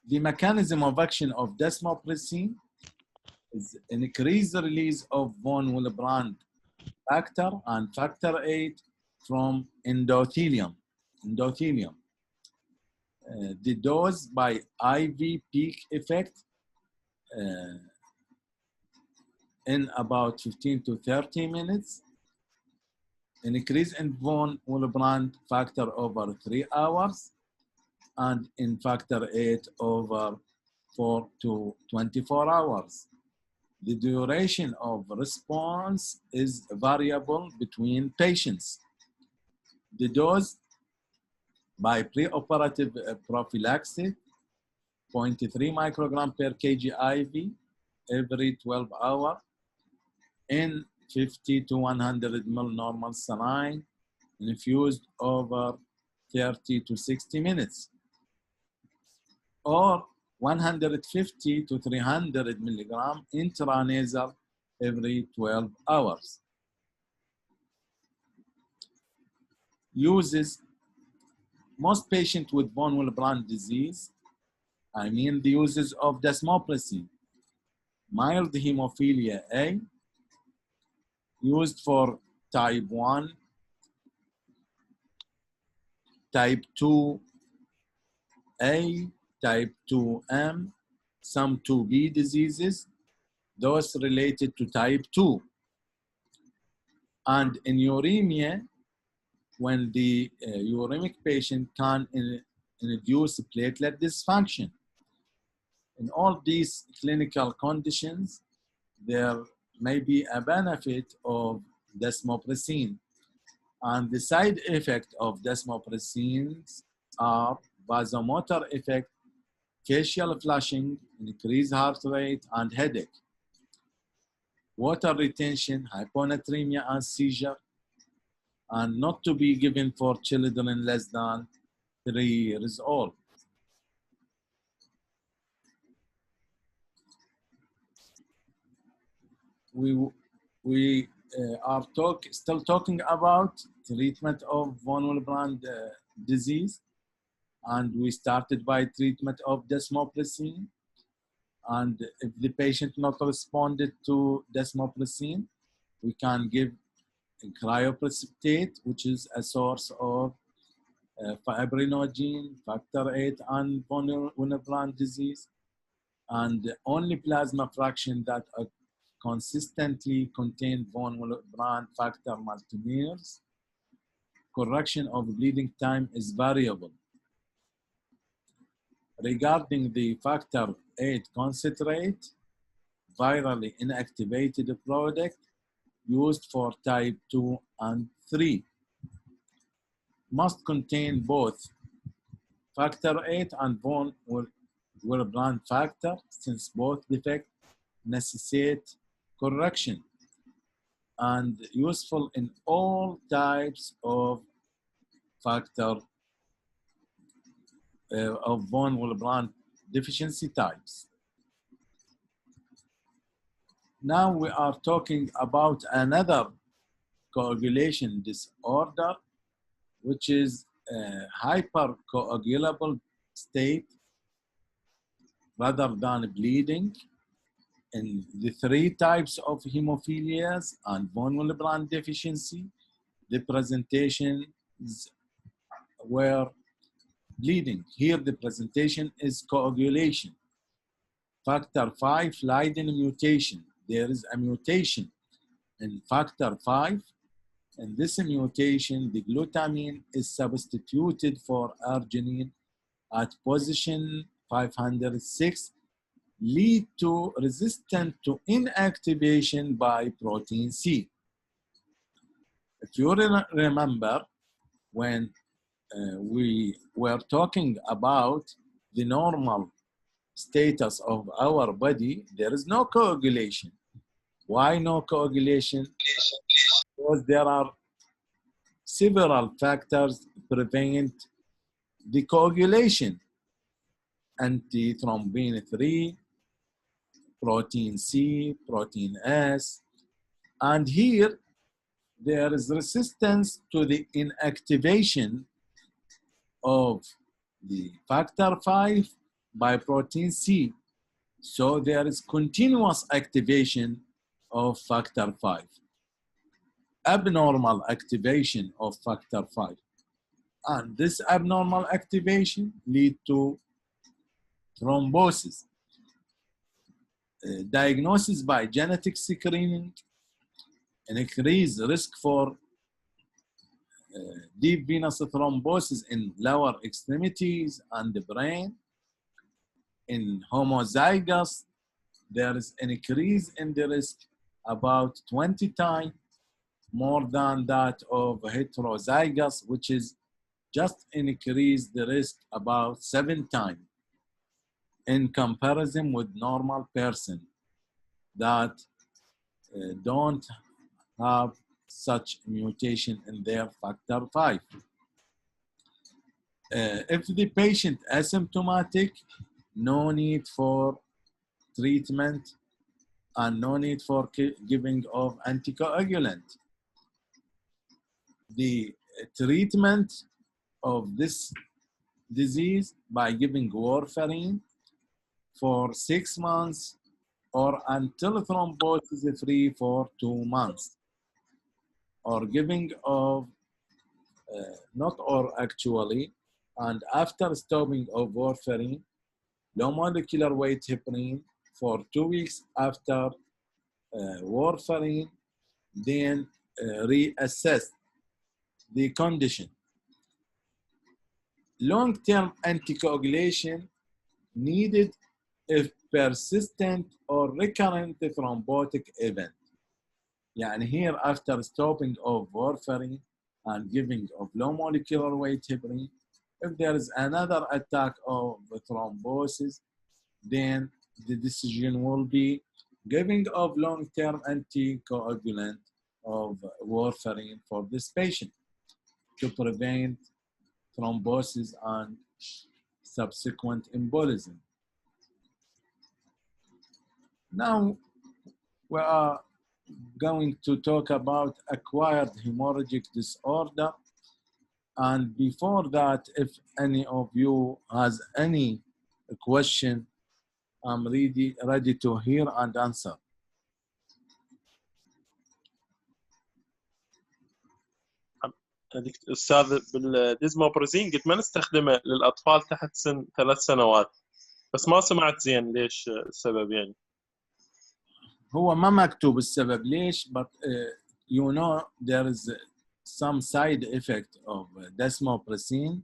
The mechanism of action of desmopressin is an increased release of von Willebrand factor and factor 8 from endothelium. The dose by IV peak effect in about 15 to 30 minutes. An increase in von Willebrand factor over 3 hours and in factor 8 over 4 to 24 hours. The duration of response is variable between patients. The dose by preoperative prophylaxis, 0.3 microgram per kg IV every 12 hours in 50 to 100 ml normal saline infused over 30 to 60 minutes, or 150 to 300 milligram intranasal every 12 hours. Uses: most patients with von Willebrand disease, I mean the uses of desmopressin. mild hemophilia A, used for type 1, type 2A, type 2M, some 2B diseases, those related to type 2. And in uremia, when the uremic patient can induce platelet dysfunction. In all these clinical conditions, there may be a benefit of desmopressin. And the side effect of desmopressins are vasomotor effect, facial flushing, increased heart rate, and headache, water retention, hyponatremia, and seizure, and not to be given for children less than 3 years old. We are still talking about treatment of von Willebrand disease, and we started by treatment of desmopressin. And if the patient not responded to desmopressin, we can give cryoprecipitate, which is a source of fibrinogen, factor VIII, and von Willebrand disease. And only plasma fraction that consistently contain von Willebrand factor multimeres. Correction of bleeding time is variable. Regarding the factor VIII concentrate, virally inactivated product used for type 2 and 3. Must contain both factor VIII and von Willebrand factor, since both defects necessitate correction, and useful in all types of factor of von Willebrand deficiency types. Now we are talking about another coagulation disorder, which is a hypercoagulable state rather than bleeding. In the 3 types of hemophilias and von Willebrand deficiency, the presentations were bleeding. Here the presentation is coagulation. Factor V, Leiden mutation. There is a mutation in factor V. In this mutation, the glutamine is substituted for arginine at position 506, lead to resistance to inactivation by protein C. If you remember, when we were talking about the normal status of our body, there is no coagulation. Why no coagulation? Because there are several factors prevent the coagulation. Antithrombin 3, protein C, protein S, and here there is resistance to the inactivation of the factor V by protein C. So there is continuous activation of factor V, abnormal activation of factor V. And this abnormal activation leads to thrombosis. Diagnosis by genetic screening, an increased risk for deep venous thrombosis in lower extremities and the brain. In homozygous, there is an increase in the risk about 20 times more than that of heterozygous, which is just increase the risk about 7 times in comparison with normal person that don't have such mutation in their factor V. If the patient asymptomatic, no need for treatment and no need for giving of anticoagulant. The treatment of this disease by giving warfarin for 6 months or until thrombosis is free for 2 months, or giving of not or actually, and after stopping of warfarin, low molecular weight heparin for 2 weeks after warfarin, then reassess the condition. Long-term anticoagulation needed if persistent or recurrent thrombotic event. يعني here after stopping of warfarin and giving of low molecular weight heparin, if there is another attack of thrombosis, then the decision will be giving of long-term anticoagulant of warfarin for this patient to prevent thrombosis and subsequent embolism. Now we are going to talk about acquired hemorrhagic disorder. And before that, if any of you has any question, I'm ready to hear and answer. استاذ بالديزموبريزين قلت ما نستخدمه للاطفال تحت سن 3 سنوات، بس ما سمعت زين ليش السبب يعني. هو ما مكتوب السبب ليش, but you know there is some side effect of desmopressin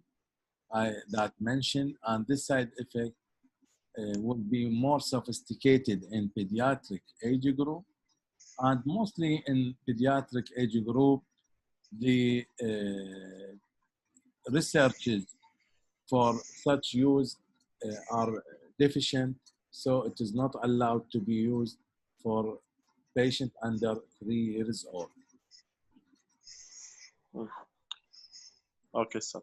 that mentioned, and this side effect will be more sophisticated in pediatric age group, and mostly in pediatric age group, the researches for such use are deficient, so it is not allowed to be used for patient under 3 years old. Okay, sir.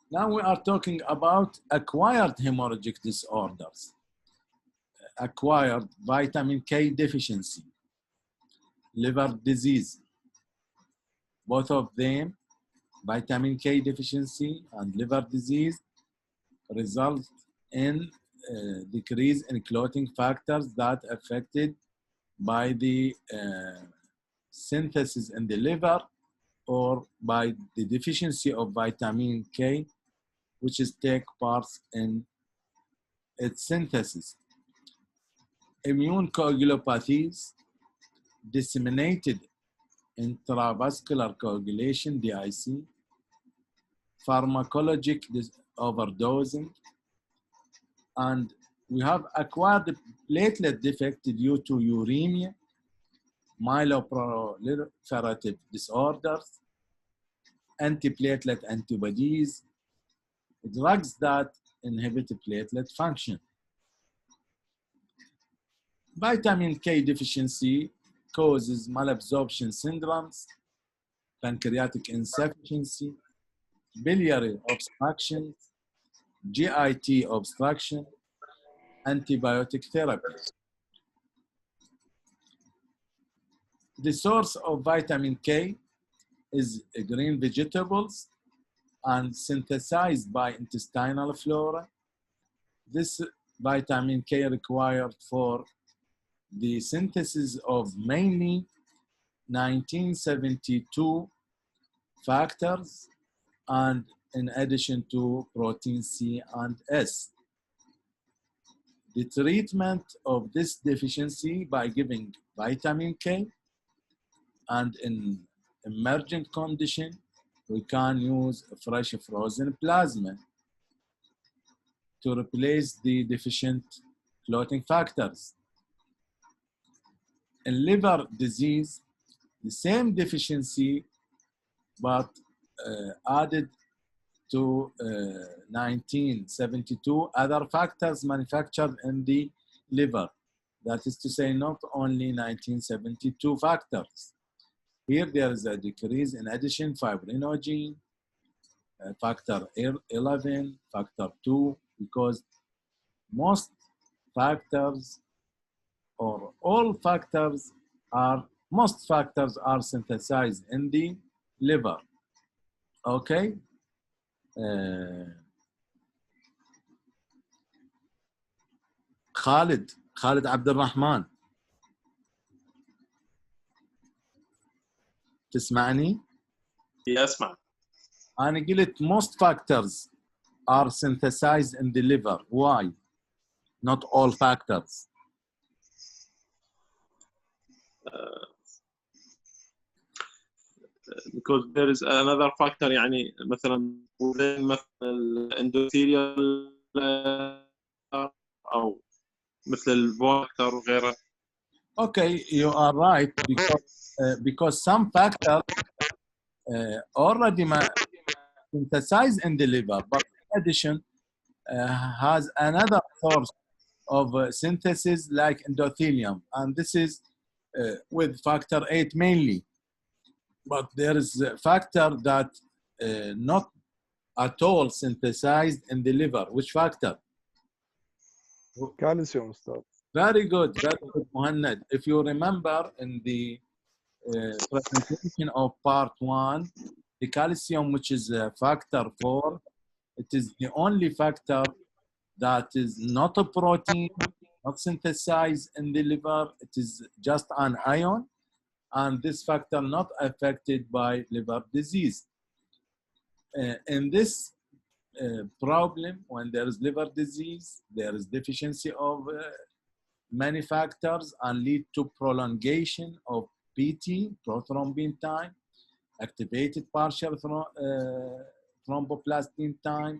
Now we are talking about acquired hemorrhagic disorders. Acquired vitamin K deficiency, liver disease. Both of them, vitamin K deficiency and liver disease, result in decrease in clotting factors that affected by the synthesis in the liver or by the deficiency of vitamin K, which is take part in its synthesis. Immune coagulopathies, disseminated intravascular coagulation, DIC, pharmacologic overdosing, and we have acquired platelet defect due to uremia, myeloproliferative disorders, antiplatelet antibodies, drugs that inhibit platelet function. Vitamin K deficiency causes malabsorption syndromes, pancreatic insufficiency, biliary obstruction, GIT obstruction, antibiotic therapy. The source of vitamin K is green vegetables and synthesized by intestinal flora. This vitamin K required for the synthesis of mainly 1972 factors, and in addition to protein C and S. The treatment of this deficiency by giving vitamin K, and in emergent condition, we can use fresh frozen plasma to replace the deficient clotting factors. In liver disease, the same deficiency, but added to 1972 other factors manufactured in the liver. That is to say, not only 1972 factors. Here there is a decrease in addition fibrinogen, factor 11, factor 2, because most factors or all factors are, most factors are synthesized in the liver. Okay? خالد عبد الرحمن تسمعني؟ اسمع. أنا قلت most factors are synthesized in the liver. Why? Not all factors. Because there is another factor يعني مثلا الاندوثيريال أو مثل الفاكتور وغيره. Okay, you are right because some factors already synthesized in the liver, but in addition has another source of synthesis like endothelium, and this is with factor 8 mainly. But there is a factor that not at all synthesized in the liver. Which factor? Calcium, Ustad. Very good, Muhannad. If you remember in the presentation of part 1, the calcium, which is factor 4, it is the only factor that is not a protein, not synthesized in the liver. It is just an ion, and this factor not affected by liver disease. In this problem, when there is liver disease, there is deficiency of many factors and lead to prolongation of PT, prothrombin time, activated partial thromboplastin time,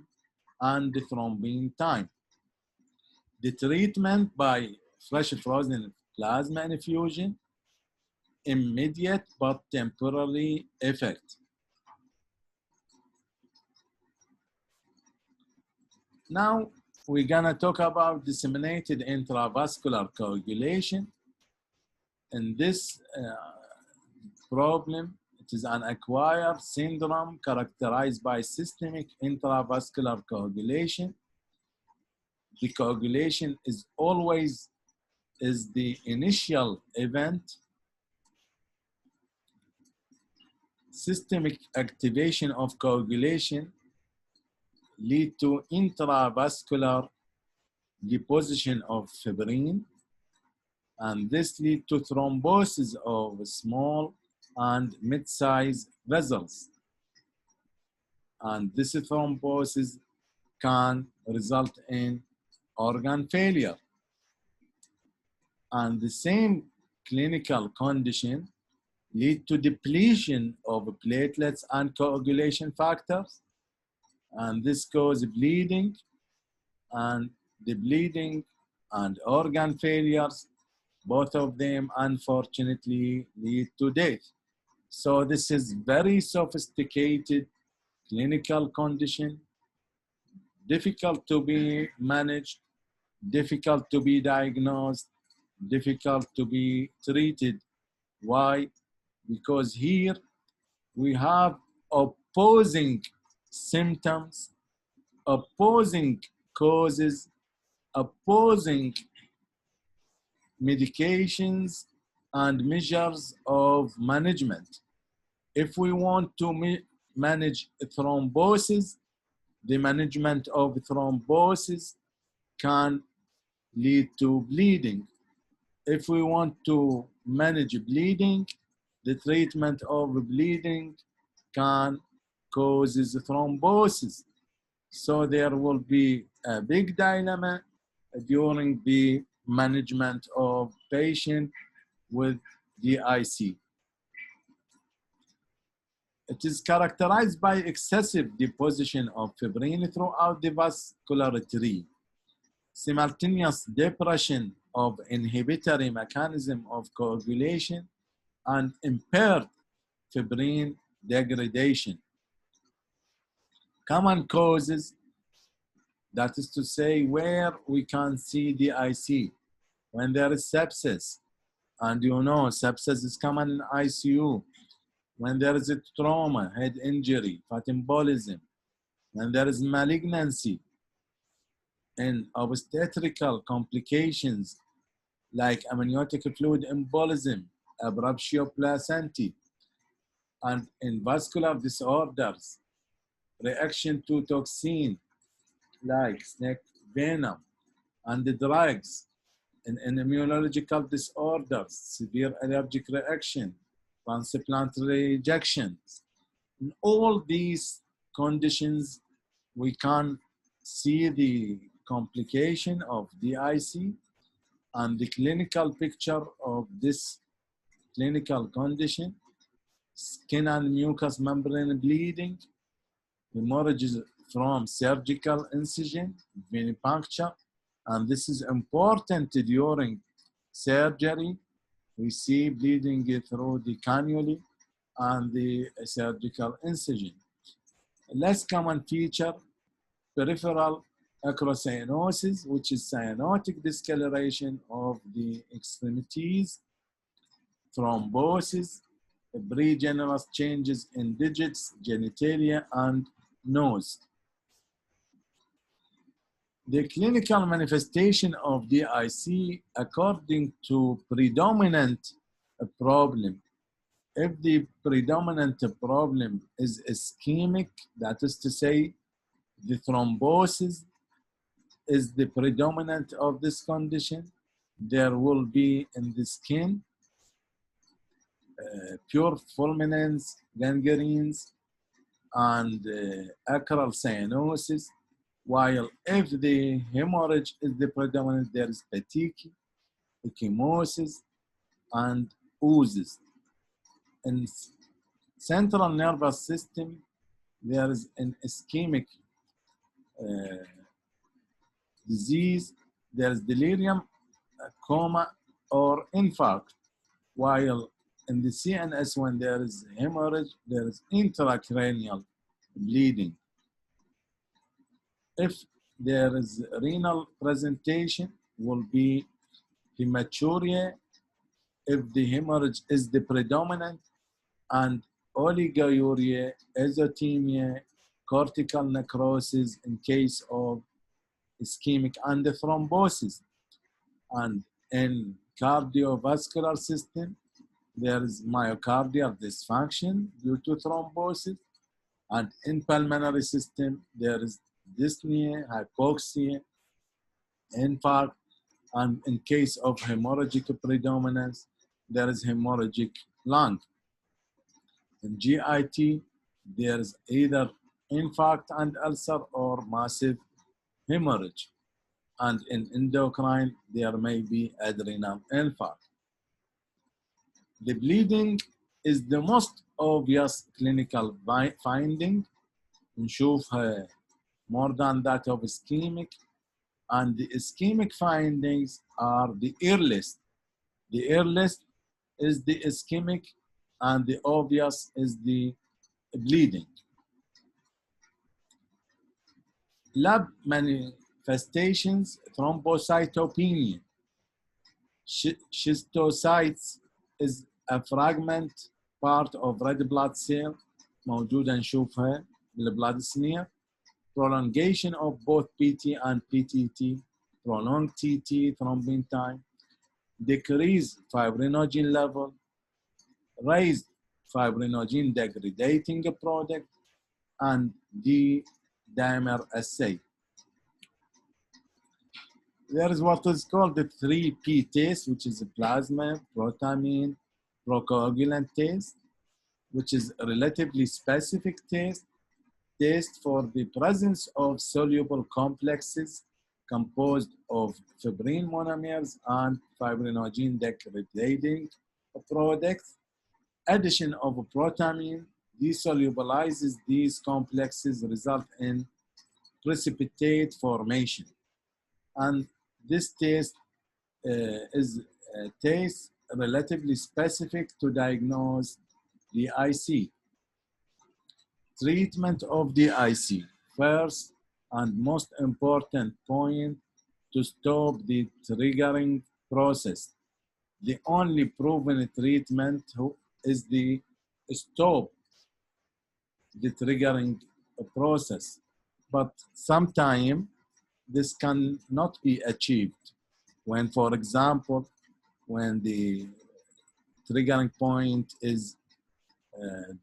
and the thrombin time. The treatment by fresh frozen plasma infusion, immediate but temporary effect. Now we're gonna talk about disseminated intravascular coagulation. In this problem, it is an acquired syndrome characterized by systemic intravascular coagulation. The coagulation is always the initial event. Systemic activation of coagulation lead to intravascular deposition of fibrin, and this lead to thrombosis of small and mid-sized vessels. And this thrombosis can result in organ failure. And the same clinical condition lead to depletion of platelets and coagulation factors, and this causes bleeding, and the bleeding and organ failures, both of them unfortunately lead to death. So this is very sophisticated clinical condition, difficult to be managed, difficult to be diagnosed, difficult to be treated. Why? Because here we have opposing symptoms, opposing causes, opposing medications and measures of management. If we want to manage thrombosis, the management of thrombosis can lead to bleeding. If we want to manage bleeding, the treatment of bleeding can cause thrombosis. So there will be a big dilemma during the management of patient with DIC. It is characterized by excessive deposition of fibrin throughout the vascular tree, simultaneous depression of inhibitory mechanism of coagulation, and impaired fibrin degradation. Common causes, that is to say, where we can see DIC, when there is sepsis, and you know sepsis is common in ICU, when there is a trauma, head injury, fat embolism, when there is malignancy, and obstetrical complications like amniotic fluid embolism, abruptio placentae, and in vascular disorders, reaction to toxin like snake venom, and the drugs in immunological disorders, severe allergic reaction, transplant rejections. In all these conditions, we can see the complication of DIC and the clinical picture of this clinical condition: skin and mucous membrane bleeding, hemorrhages from surgical incision, venipuncture, and this is important during surgery. We see bleeding through the cannula and the surgical incision. Less common feature, peripheral acrocyanosis, which is cyanotic discoloration of the extremities, thrombosis, pre-generous changes in digits, genitalia, and nose. The clinical manifestation of DIC according to predominant problem. If the predominant problem is ischemic, that is to say, the thrombosis is the predominant of this condition, there will be in the skin pure fulminants, gangrenes, and acral cyanosis, while if the hemorrhage is the predominant, there is petechiae, ecchymosis, and oozes. In central nervous system, there is an ischemic disease, there is delirium, coma, or infarct, while in the CNS, when there is hemorrhage, there is intracranial bleeding. If there is renal presentation, will be hematuria if the hemorrhage is the predominant, and oliguria, azotemia, cortical necrosis in case of ischemic, and the thrombosis. And in cardiovascular system, there is myocardial dysfunction due to thrombosis, and in pulmonary system, there is dyspnea, hypoxia, infarct, and in case of hemorrhagic predominance, there is hemorrhagic lung. In GIT, there is either infarct and ulcer or massive hemorrhage. And in endocrine, there may be adrenal infarct. The bleeding is the most obvious clinical finding. نشوفها more than that of ischemic, and the ischemic findings are the earliest. The earliest is the ischemic, and the obvious is the bleeding. Lab manifestations, thrombocytopenia. Schistocytes is a fragment part of red blood cell موجودة نشوفها بالبلاد smear. Prolongation of both PT and PTT, prolonged TT thrombin time, decreased fibrinogen level, raised fibrinogen degrading product, and D-dimer assay. There is what is called the 3P test, which is a plasma, protamine, procoagulant test, which is a relatively specific test for the presence of soluble complexes composed of fibrin monomers and fibrinogen degrading products. Addition of protamine desolubilizes these complexes, result in precipitate formation. And this test is a test relatively specific to diagnose DIC. Treatment of DIC. First and most important point, to stop the triggering process. The only proven treatment is the stop the triggering process. But sometimes this cannot be achieved. When, for example, when the triggering point is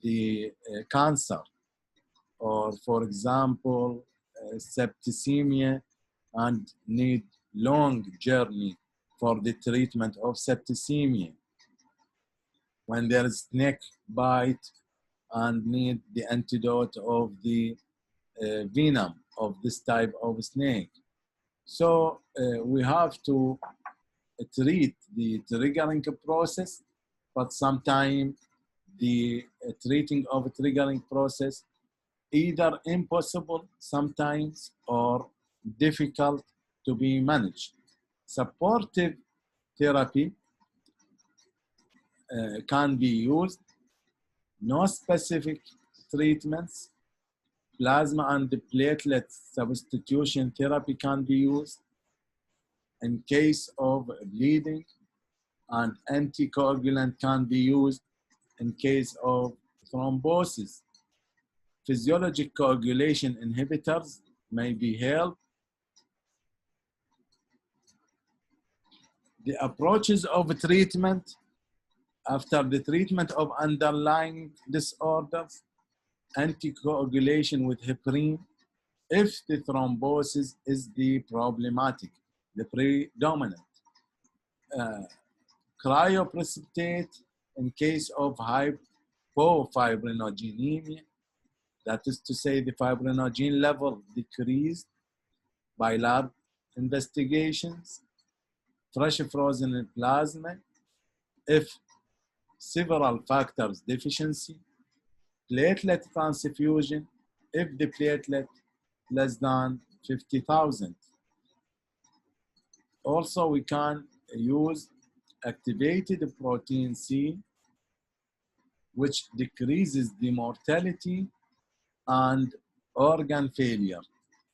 the cancer, or for example, septicemia and need long journey for the treatment of septicemia. When there is snake bite and need the antidote of the venom of this type of snake. So we have to treat the triggering process, but sometimes the treating of triggering process either impossible sometimes or difficult to be managed. Supportive therapy can be used, no specific treatments. Plasma and platelet substitution therapy can be used in case of bleeding, and anticoagulant can be used in case of thrombosis. Physiologic coagulation inhibitors may be helped. The approaches of treatment after the treatment of underlying disorders, anticoagulation with heparin if the thrombosis is the problematic, the predominant. Cryoprecipitate in case of hypofibrinogenemia, that is to say the fibrinogen level decreased by lab investigations. Fresh frozen plasma if several factors deficiency. Platelet transfusion if the platelet less than 50,000. Also, we can use activated protein C, which decreases the mortality and organ failure.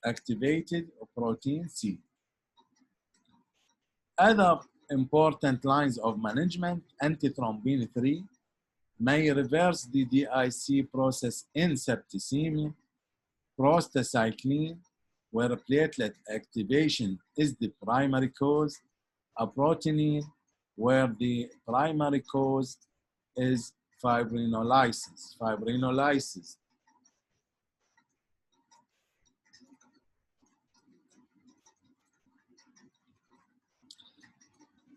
Activated protein C. Other important lines of management, antithrombin 3 may reverse the DIC process in septicemia. Prostacyclin, where platelet activation is the primary cause. Aprotinine, where the primary cause is fibrinolysis.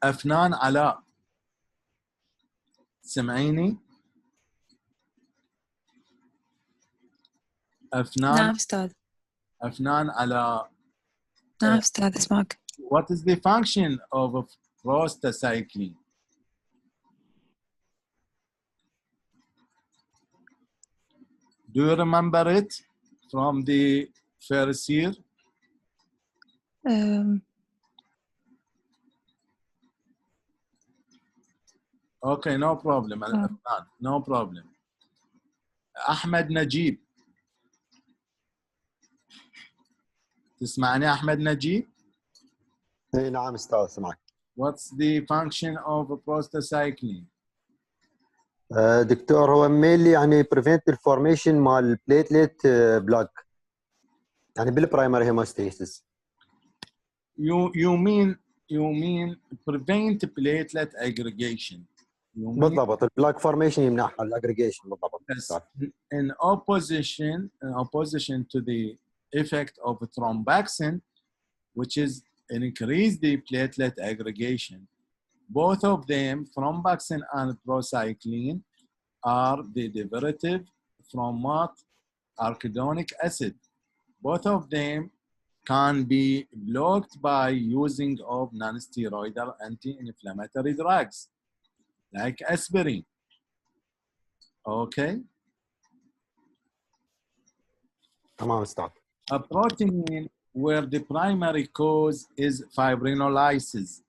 أفنان علاء، سمعيني؟ أفنان. نعم أستاذ. أفنان علاء. نعم أستاذ اسمعك. What is the function of prostacyclin? Do you remember it from the first year? Okay, no problem. No problem. أحمد نجيب. تسمعني أحمد نجيب؟ اي نعم استاذ سمعك. What's the function of prostacyclin? دكتور هو mainly يعني prevent the formation مال platelet block يعني بالبرايمري hemostasis. You mean prevent platelet aggregation. بالضبط البلاك فورميشن يمنعها الاجريجيشن بالضبط. In opposition to the effect of thromboxane, which is increase the platelet aggregation. Both of them, thromboxane and procyclin, are the derivative from what? Arachidonic acid. Both of them can be blocked by using of non-steroidal anti-inflammatory drugs like aspirin. Okay. تمام استاذ. A protein where the primary cause is fibrinolysis.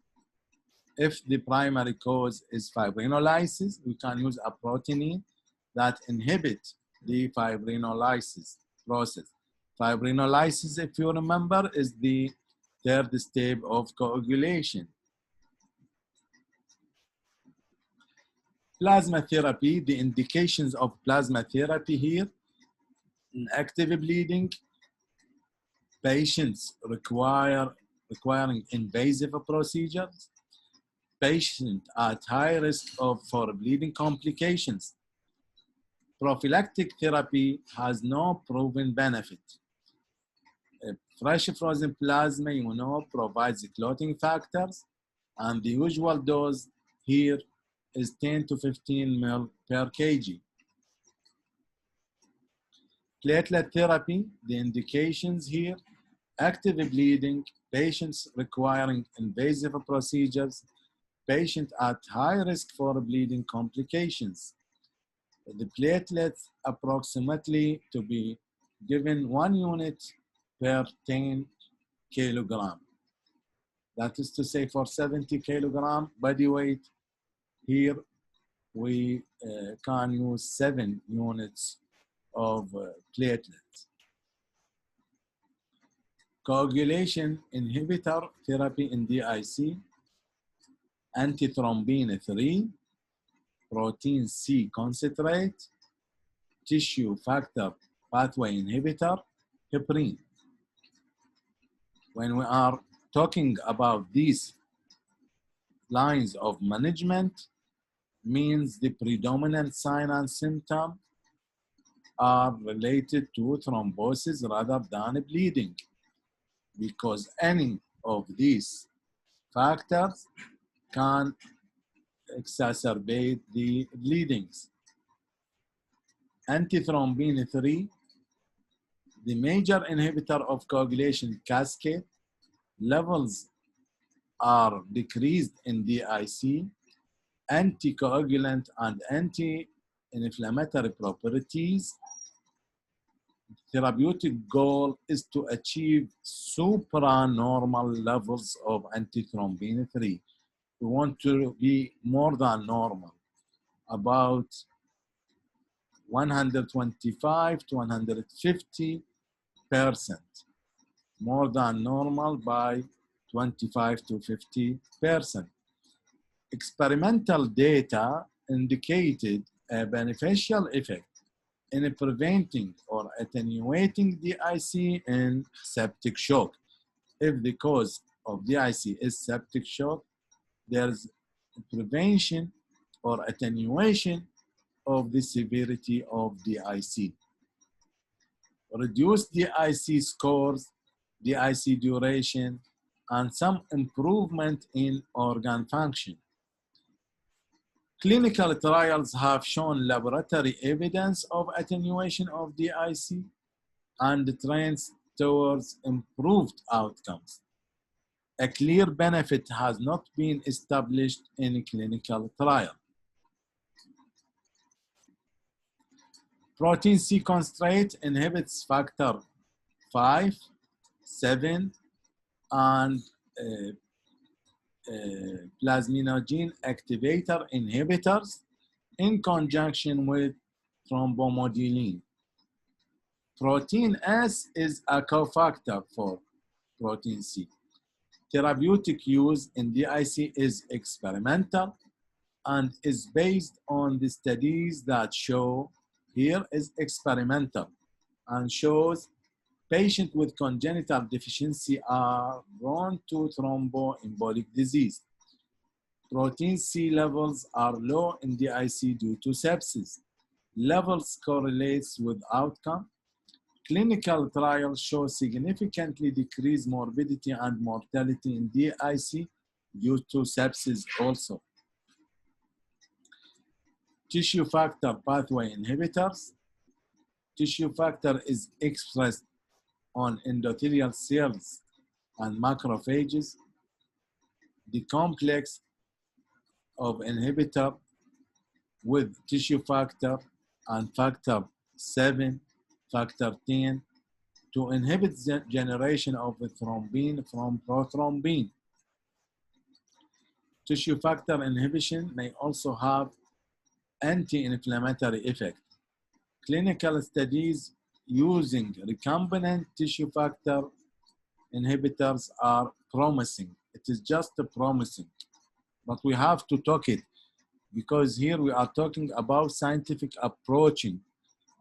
If the primary cause is fibrinolysis, we can use a protein that inhibits the fibrinolysis process. Fibrinolysis, if you remember, is the third step of coagulation. Plasma therapy, the indications of plasma therapy here: in active bleeding, patients requiring invasive procedures, patients at high risk for bleeding complications. Prophylactic therapy has no proven benefit. Fresh frozen plasma, provides clotting factors. and the usual dose here is 10 to 15 ml per kg. Platelet therapy, the indications here: active bleeding, patients requiring invasive procedures, patient at high risk for bleeding complications. The platelets approximately to be given 1 unit per 10 kilogram. That is to say, for 70 kilogram body weight, here we can use 7 units of platelets. Coagulation inhibitor therapy in DIC, antithrombin 3, protein C concentrate, tissue factor pathway inhibitor, heparin. When we are talking about these lines of management, means the predominant sign and symptom are related to thrombosis rather than bleeding, because any of these factors can exacerbate the bleedings. Antithrombin 3, the major inhibitor of coagulation cascade, levels are decreased in DIC, anticoagulant and anti-inflammatory properties. Therapeutic goal is to achieve supranormal levels of antithrombin 3. We want to be more than normal, about 125 to 150%, more than normal by 25 to 50%. Experimental data indicated a beneficial effect in preventing or attenuating DIC in septic shock. If the cause of DIC is septic shock, there's prevention or attenuation of the severity of DIC. Reduced DIC scores, DIC duration, and some improvement in organ function. Clinical trials have shown laboratory evidence of attenuation of DIC and trends towards improved outcomes. A clear benefit has not been established in a clinical trial. Protein C concentrate inhibits factor 5, 7, and plasminogen activator inhibitors in conjunction with thrombomodulin. Protein S is a cofactor for protein C. Therapeutic use in DIC is experimental and is based on the studies that show, here is experimental, and shows patients with congenital deficiency are prone to thromboembolic disease. Protein C levels are low in DIC due to sepsis. Levels correlates with outcome. Clinical trials show significantly decreased morbidity and mortality in DIC due to sepsis also. Tissue factor pathway inhibitors. Tissue factor is expressed on endothelial cells and macrophages. The complex of inhibitor with tissue factor and factor 7, factor 10 to inhibit the generation of thrombin from prothrombin. Tissue factor inhibition may also have anti-inflammatory effect. Clinical studies using recombinant tissue factor inhibitors are promising. It is just promising, but we have to talk it, because here we are talking about scientific approaching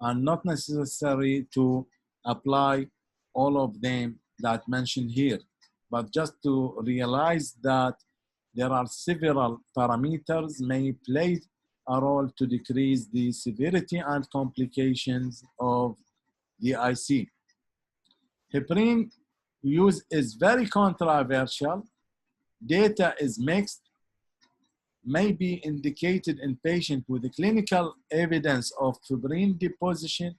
and not necessary to apply all of them that mentioned here, but just to realize that there are several parameters may play a role to decrease the severity and complications of DIC. Heparin use is very controversial data is mixed, may be indicated in patients with clinical evidence of fibrin deposition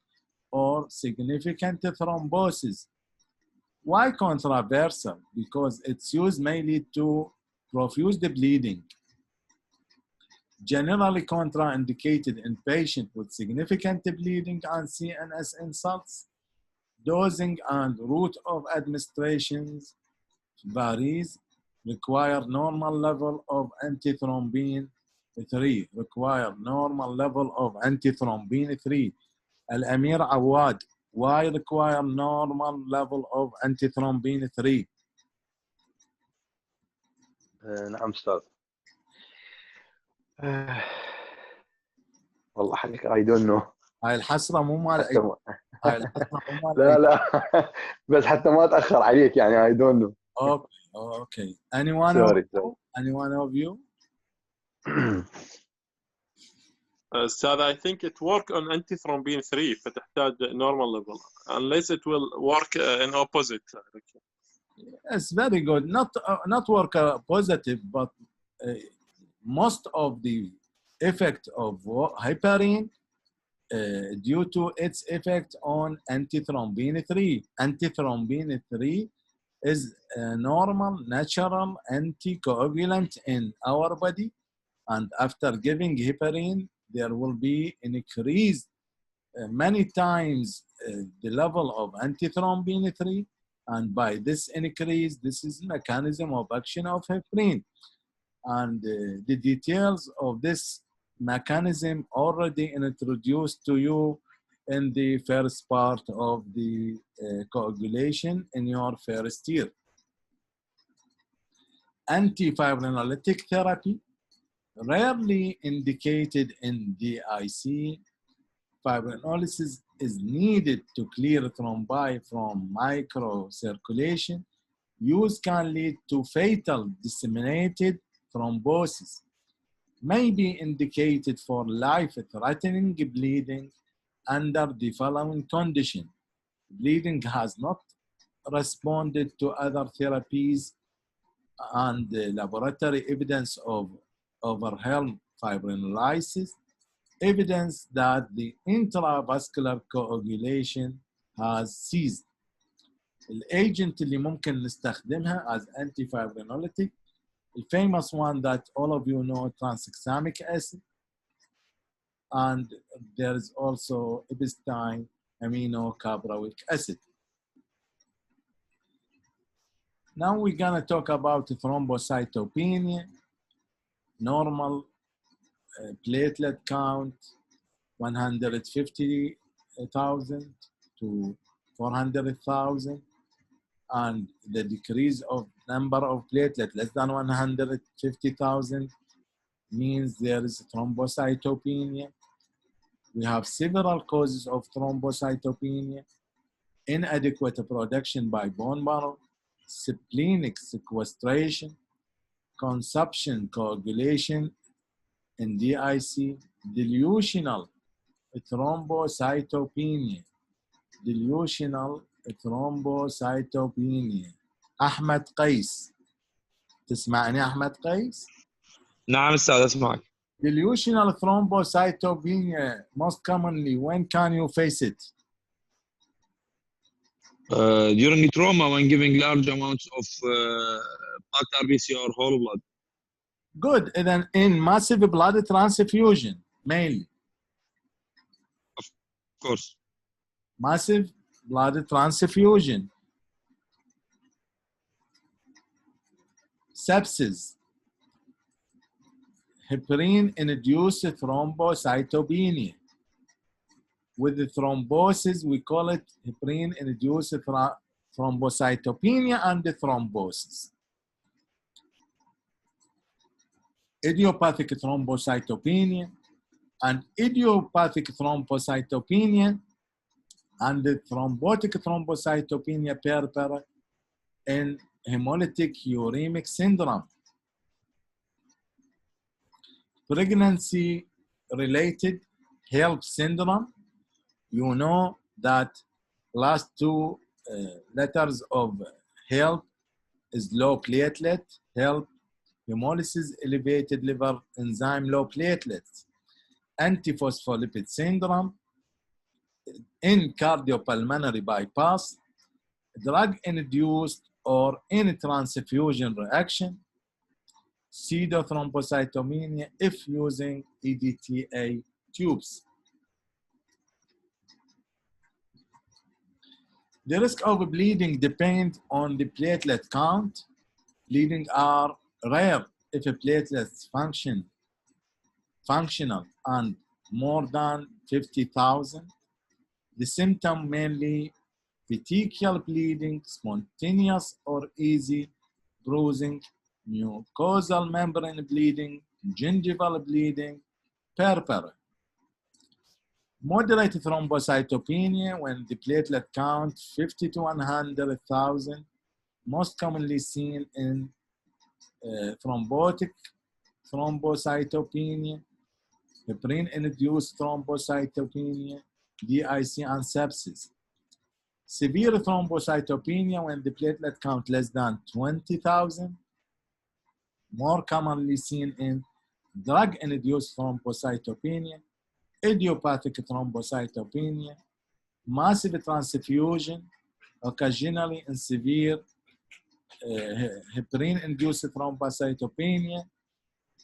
or significant thrombosis. Why controversial? Because its use may lead to profuse bleeding. Generally contraindicated in patients with significant bleeding and CNS insults. Dosing and route of administrations varies. Require normal level of antithrombin 3. Require normal level of antithrombin 3. Al-Amir Awad, why require normal level of antithrombin 3? نعم أستاذ. والله حقيقة I don't know. هاي الحسرة مو مال هاي الحسرة مو مال لا لا بس حتى ما أتأخر عليك يعني I don't know. Okay. Anyone of you? أستاذ I think it work on antithrombin 3 فتحتاج normal level unless it will work in opposite direction. Yes, very good. Not work positive, but most of the effect of heparin due to its effect on antithrombin 3. Antithrombin 3 is a normal, natural anticoagulant in our body. And after giving heparin, there will be an increase many times the level of antithrombin 3. And by this increase, this is mechanism of action of heparin. And the details of this mechanism already introduced to you in the first part of the coagulation in your first year. Antifibrinolytic therapy, rarely indicated in DIC. Fibrinolysis is needed to clear thrombi from microcirculation. Use can lead to fatal disseminated thrombosis. May be indicated for life-threatening bleeding under the following condition. Bleeding has not responded to other therapies and laboratory evidence of overwhelmed fibrinolysis, evidence that the intravascular coagulation has ceased. الagent اللي ممكن نستخدمها as antifibrinolytic, the famous one that all of you know, tranexamic acid, and there is also epistaxis aminocaproic acid. Now we're gonna talk about thrombocytopenia, normal platelet count, 150,000 to 400,000, and the decrease of number of platelets less than 150,000 means there is thrombocytopenia. We have several causes of thrombocytopenia: inadequate production by bone marrow, splenic sequestration, consumption coagulation in DIC, delusional thrombocytopenia. أحمد قيس، تسمعني أحمد قيس؟ نعم أستاذ أسمعك. Delusional thrombocytopenia, most commonly, when can you face it? During trauma, when giving large amounts of blood RBC or whole blood. Good. And then in massive blood transfusion, mainly. Of course. Massive blood transfusion. Sepsis. Heparin-induced thrombocytopenia. With the thrombosis, we call it heparin-induced thrombocytopenia and the thrombosis. Idiopathic thrombocytopenia and idiopathic thrombocytopenia and the thrombotic thrombocytopenia purpura in hemolytic uremic syndrome. Pregnancy-related HELP syndrome. You know that last two letters of HELP is low platelet, HELP hemolysis, elevated liver enzyme, low platelets, antiphospholipid syndrome, in cardiopulmonary bypass, drug-induced or in transfusion reaction, pseudothrombocytopenia if using EDTA tubes. The risk of bleeding depends on the platelet count. Bleeding are rare if a platelets functional and more than 50,000. The symptom mainly petechial bleeding, spontaneous or easy bruising, mucosal membrane bleeding, gingival bleeding, purpura. Moderate thrombocytopenia when the platelet count 50 to 100,000, most commonly seen in thrombotic thrombocytopenia, heparin-induced thrombocytopenia, DIC, and sepsis. Severe thrombocytopenia when the platelet count less than 20,000, more commonly seen in drug-induced thrombocytopenia, idiopathic thrombocytopenia, massive transfusion, occasionally in severe heparin-induced thrombocytopenia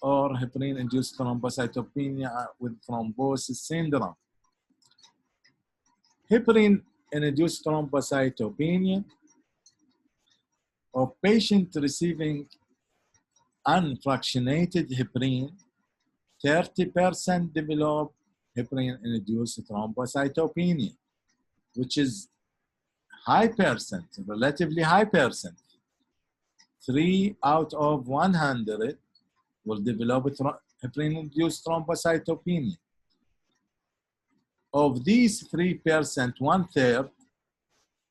or heparin-induced thrombocytopenia with thrombosis syndrome. Heparin-induced thrombocytopenia of patients receiving unfractionated heparin, 30% develop heparin-induced thrombocytopenia, which is high percent, relatively high percent. 3 out of 100 will develop heparin-induced thrombocytopenia. Of these 3%, 1/3,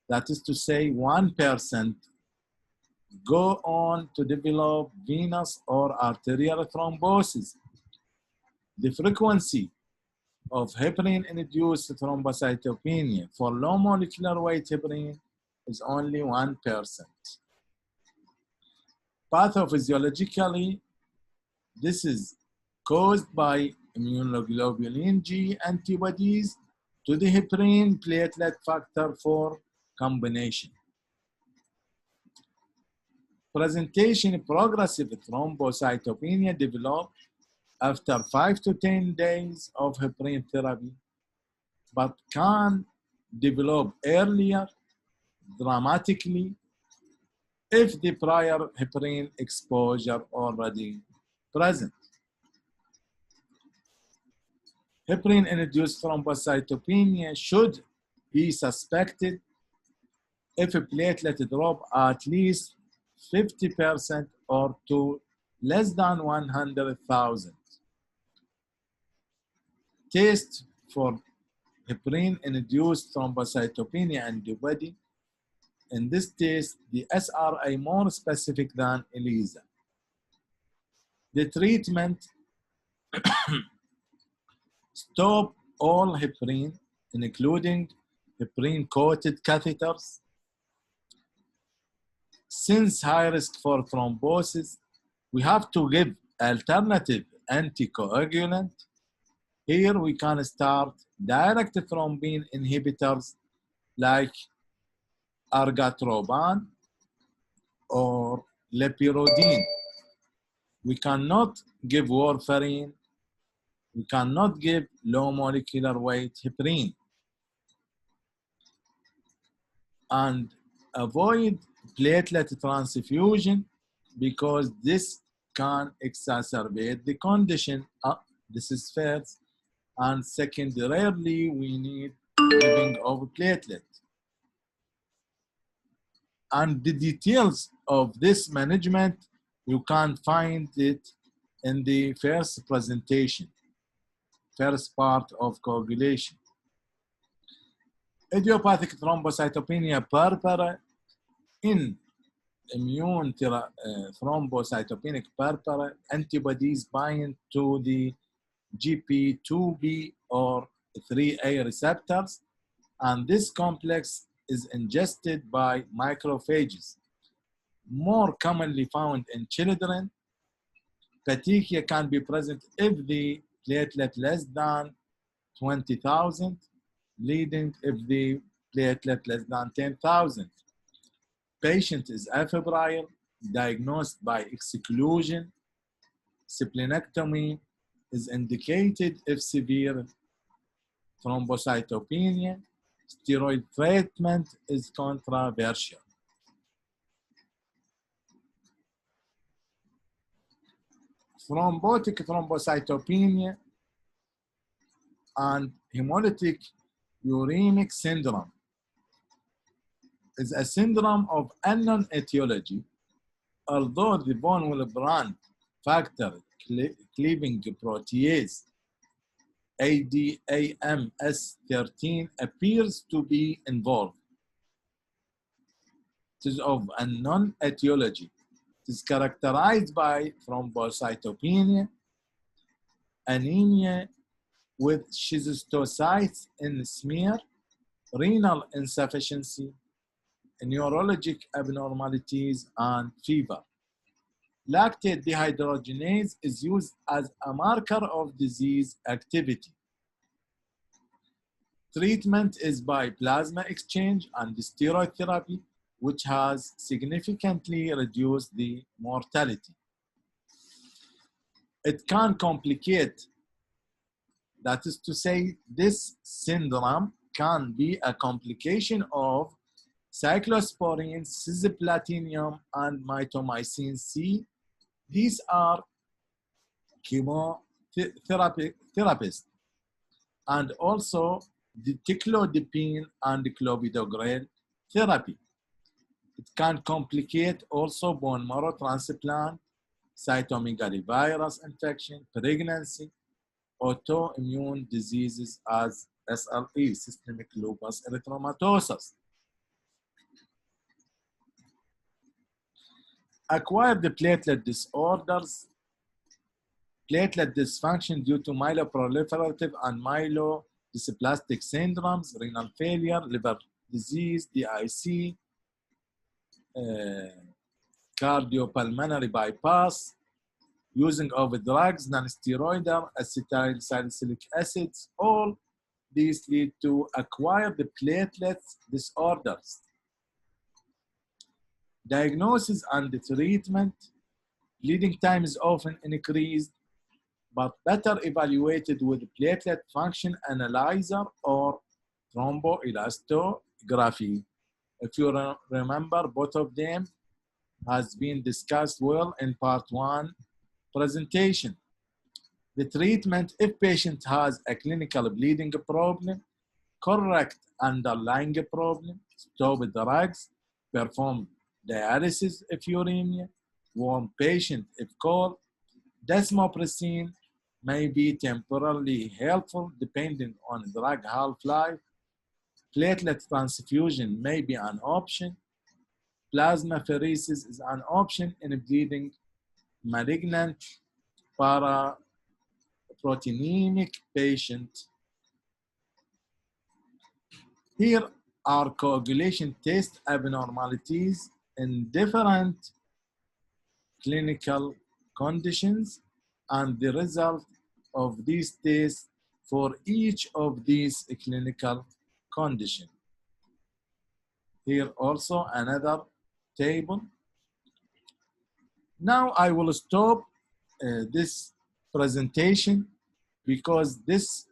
that is to say 1%, go on to develop venous or arterial thrombosis. The frequency of heparin-induced thrombocytopenia for low molecular weight heparin is only 1%. Pathophysiologically, this is caused by immunoglobulin G antibodies to the heparin platelet factor 4 combination. Presentation: progressive thrombocytopenia developed after 5 to 10 days of heparin therapy, but can develop earlier dramatically if the prior heparin exposure already present. Heparin-induced thrombocytopenia should be suspected if a platelet drop at least 50% or to less than 100,000. Test for heparin-induced thrombocytopenia antibody. In this test, the SRI more specific than ELISA. The treatment: stop all heparin, including heparin-coated catheters. Since high risk for thrombosis, we have to give alternative anticoagulant. Here we can start direct thrombin inhibitors like argatroban or lepirodine. We cannot give warfarin. We cannot give low molecular weight heparin. And avoid platelet transfusion because this can exacerbate the condition. This is first. And second, rarely we need giving of platelet. And the details of this management, you can find it in the first presentation, first part of coagulation. Idiopathic thrombocytopenia purpura. In immune thrombocytopenic purpura, antibodies bind to the GP2B or 3A receptors, and this complex is ingested by macrophages. More commonly found in children, Petechia can be present if the platelet less than 20,000, Leiden if the platelet less than 10,000. Patient is afebrile, diagnosed by exclusion. Splenectomy is indicated if severe thrombocytopenia. Steroid treatment is controversial. Thrombotic thrombocytopenia and hemolytic uremic syndrome is a syndrome of unknown etiology, although the von Willebrand factor cleaving protease ADAMS13 appears to be involved. It is of unknown etiology. It is characterized by thrombocytopenia, anemia with schistocytes in smear, renal insufficiency, neurologic abnormalities, and fever. Lactate dehydrogenase is used as a marker of disease activity. Treatment is by plasma exchange and steroid therapy, which has significantly reduced the mortality. It can complicate, that is to say, this syndrome can be a complication of cyclosporine, cisplatinum, and mitomycin C. These are chemotherapies, and also the ticlodipine and clopidogrel therapy. It can complicate also bone marrow transplant, cytomegalovirus infection, pregnancy, autoimmune diseases as SLE, systemic lupus erythematosus. Acquired platelet disorders, platelet dysfunction due to myeloproliferative and myelodysplastic syndromes, renal failure, liver disease, DIC, cardiopulmonary bypass, using of drugs, non-steroidal, acetyl salicylic acids, all these lead to acquired platelet disorders. Diagnosis and treatment, bleeding time is often increased, but better evaluated with platelet function analyzer or thromboelastography. If you remember, both of them has been discussed well in part 1 presentation. The treatment, if patient has a clinical bleeding problem, correct underlying problem, stop drugs, perform dialysis if uremia, warm patient if cold. Desmopressin may be temporarily helpful depending on drug half-life. Platelet transfusion may be an option. Plasmapheresis is an option in bleeding malignant paraproteinemic patient. Here are coagulation test abnormalities in different clinical conditions and the result of these tests for each of these clinical conditions. Here also another table. Now I will stop this presentation because this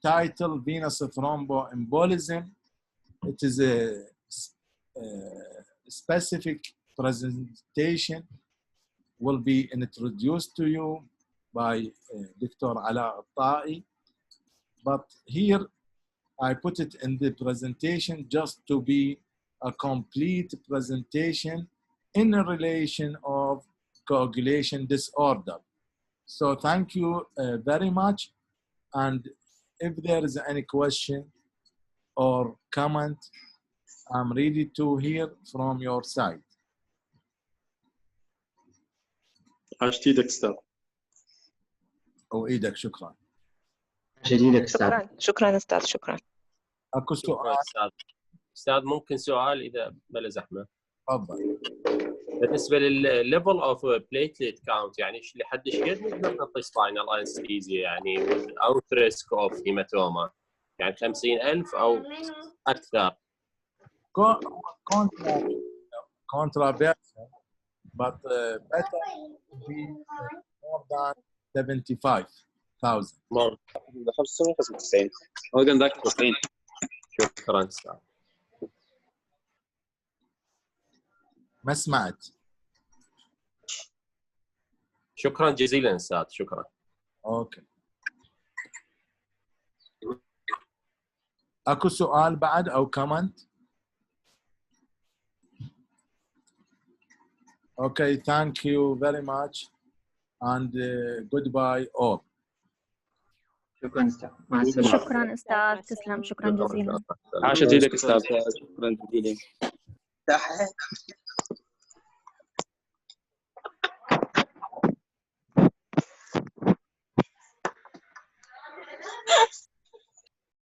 title, venous thromboembolism, it is a specific presentation, will be introduced to you by Dr. Ala Al-Ta'i. But here I put it in the presentation just to be a complete presentation in relation of coagulation disorder. So thank you very much. And if there is any question or comment, I'm ready to hear from your side. عشت ايدك استاذ. او ايدك. شكرا. شكرا استاذ. شكرا. اكو سؤال؟ استاذ ممكن سؤال اذا بلا زحمه؟ تفضل. بالنسبه للليفل اوف بليتليت كاونت يعني لحد ايش قد نقدر نعطي سباينال انستيزيا يعني اوت ريسك اوف هيماتوما يعني 50,000 او اكثر. Controversial, but better be more than 75,000. ده 95 هو كان ذاك 90. شكرا استاذ. ما سمعت. شكرا جزيلا استاذ شكرا. اوكي. اكو سؤال بعد او كومنت؟ اوكي thank you very much and goodbye all. شكرا استاذ مع السلامه. شكرا استاذ تسلم شكرا جزيلا. عاشت ايدك استاذ شكرا جزيلا.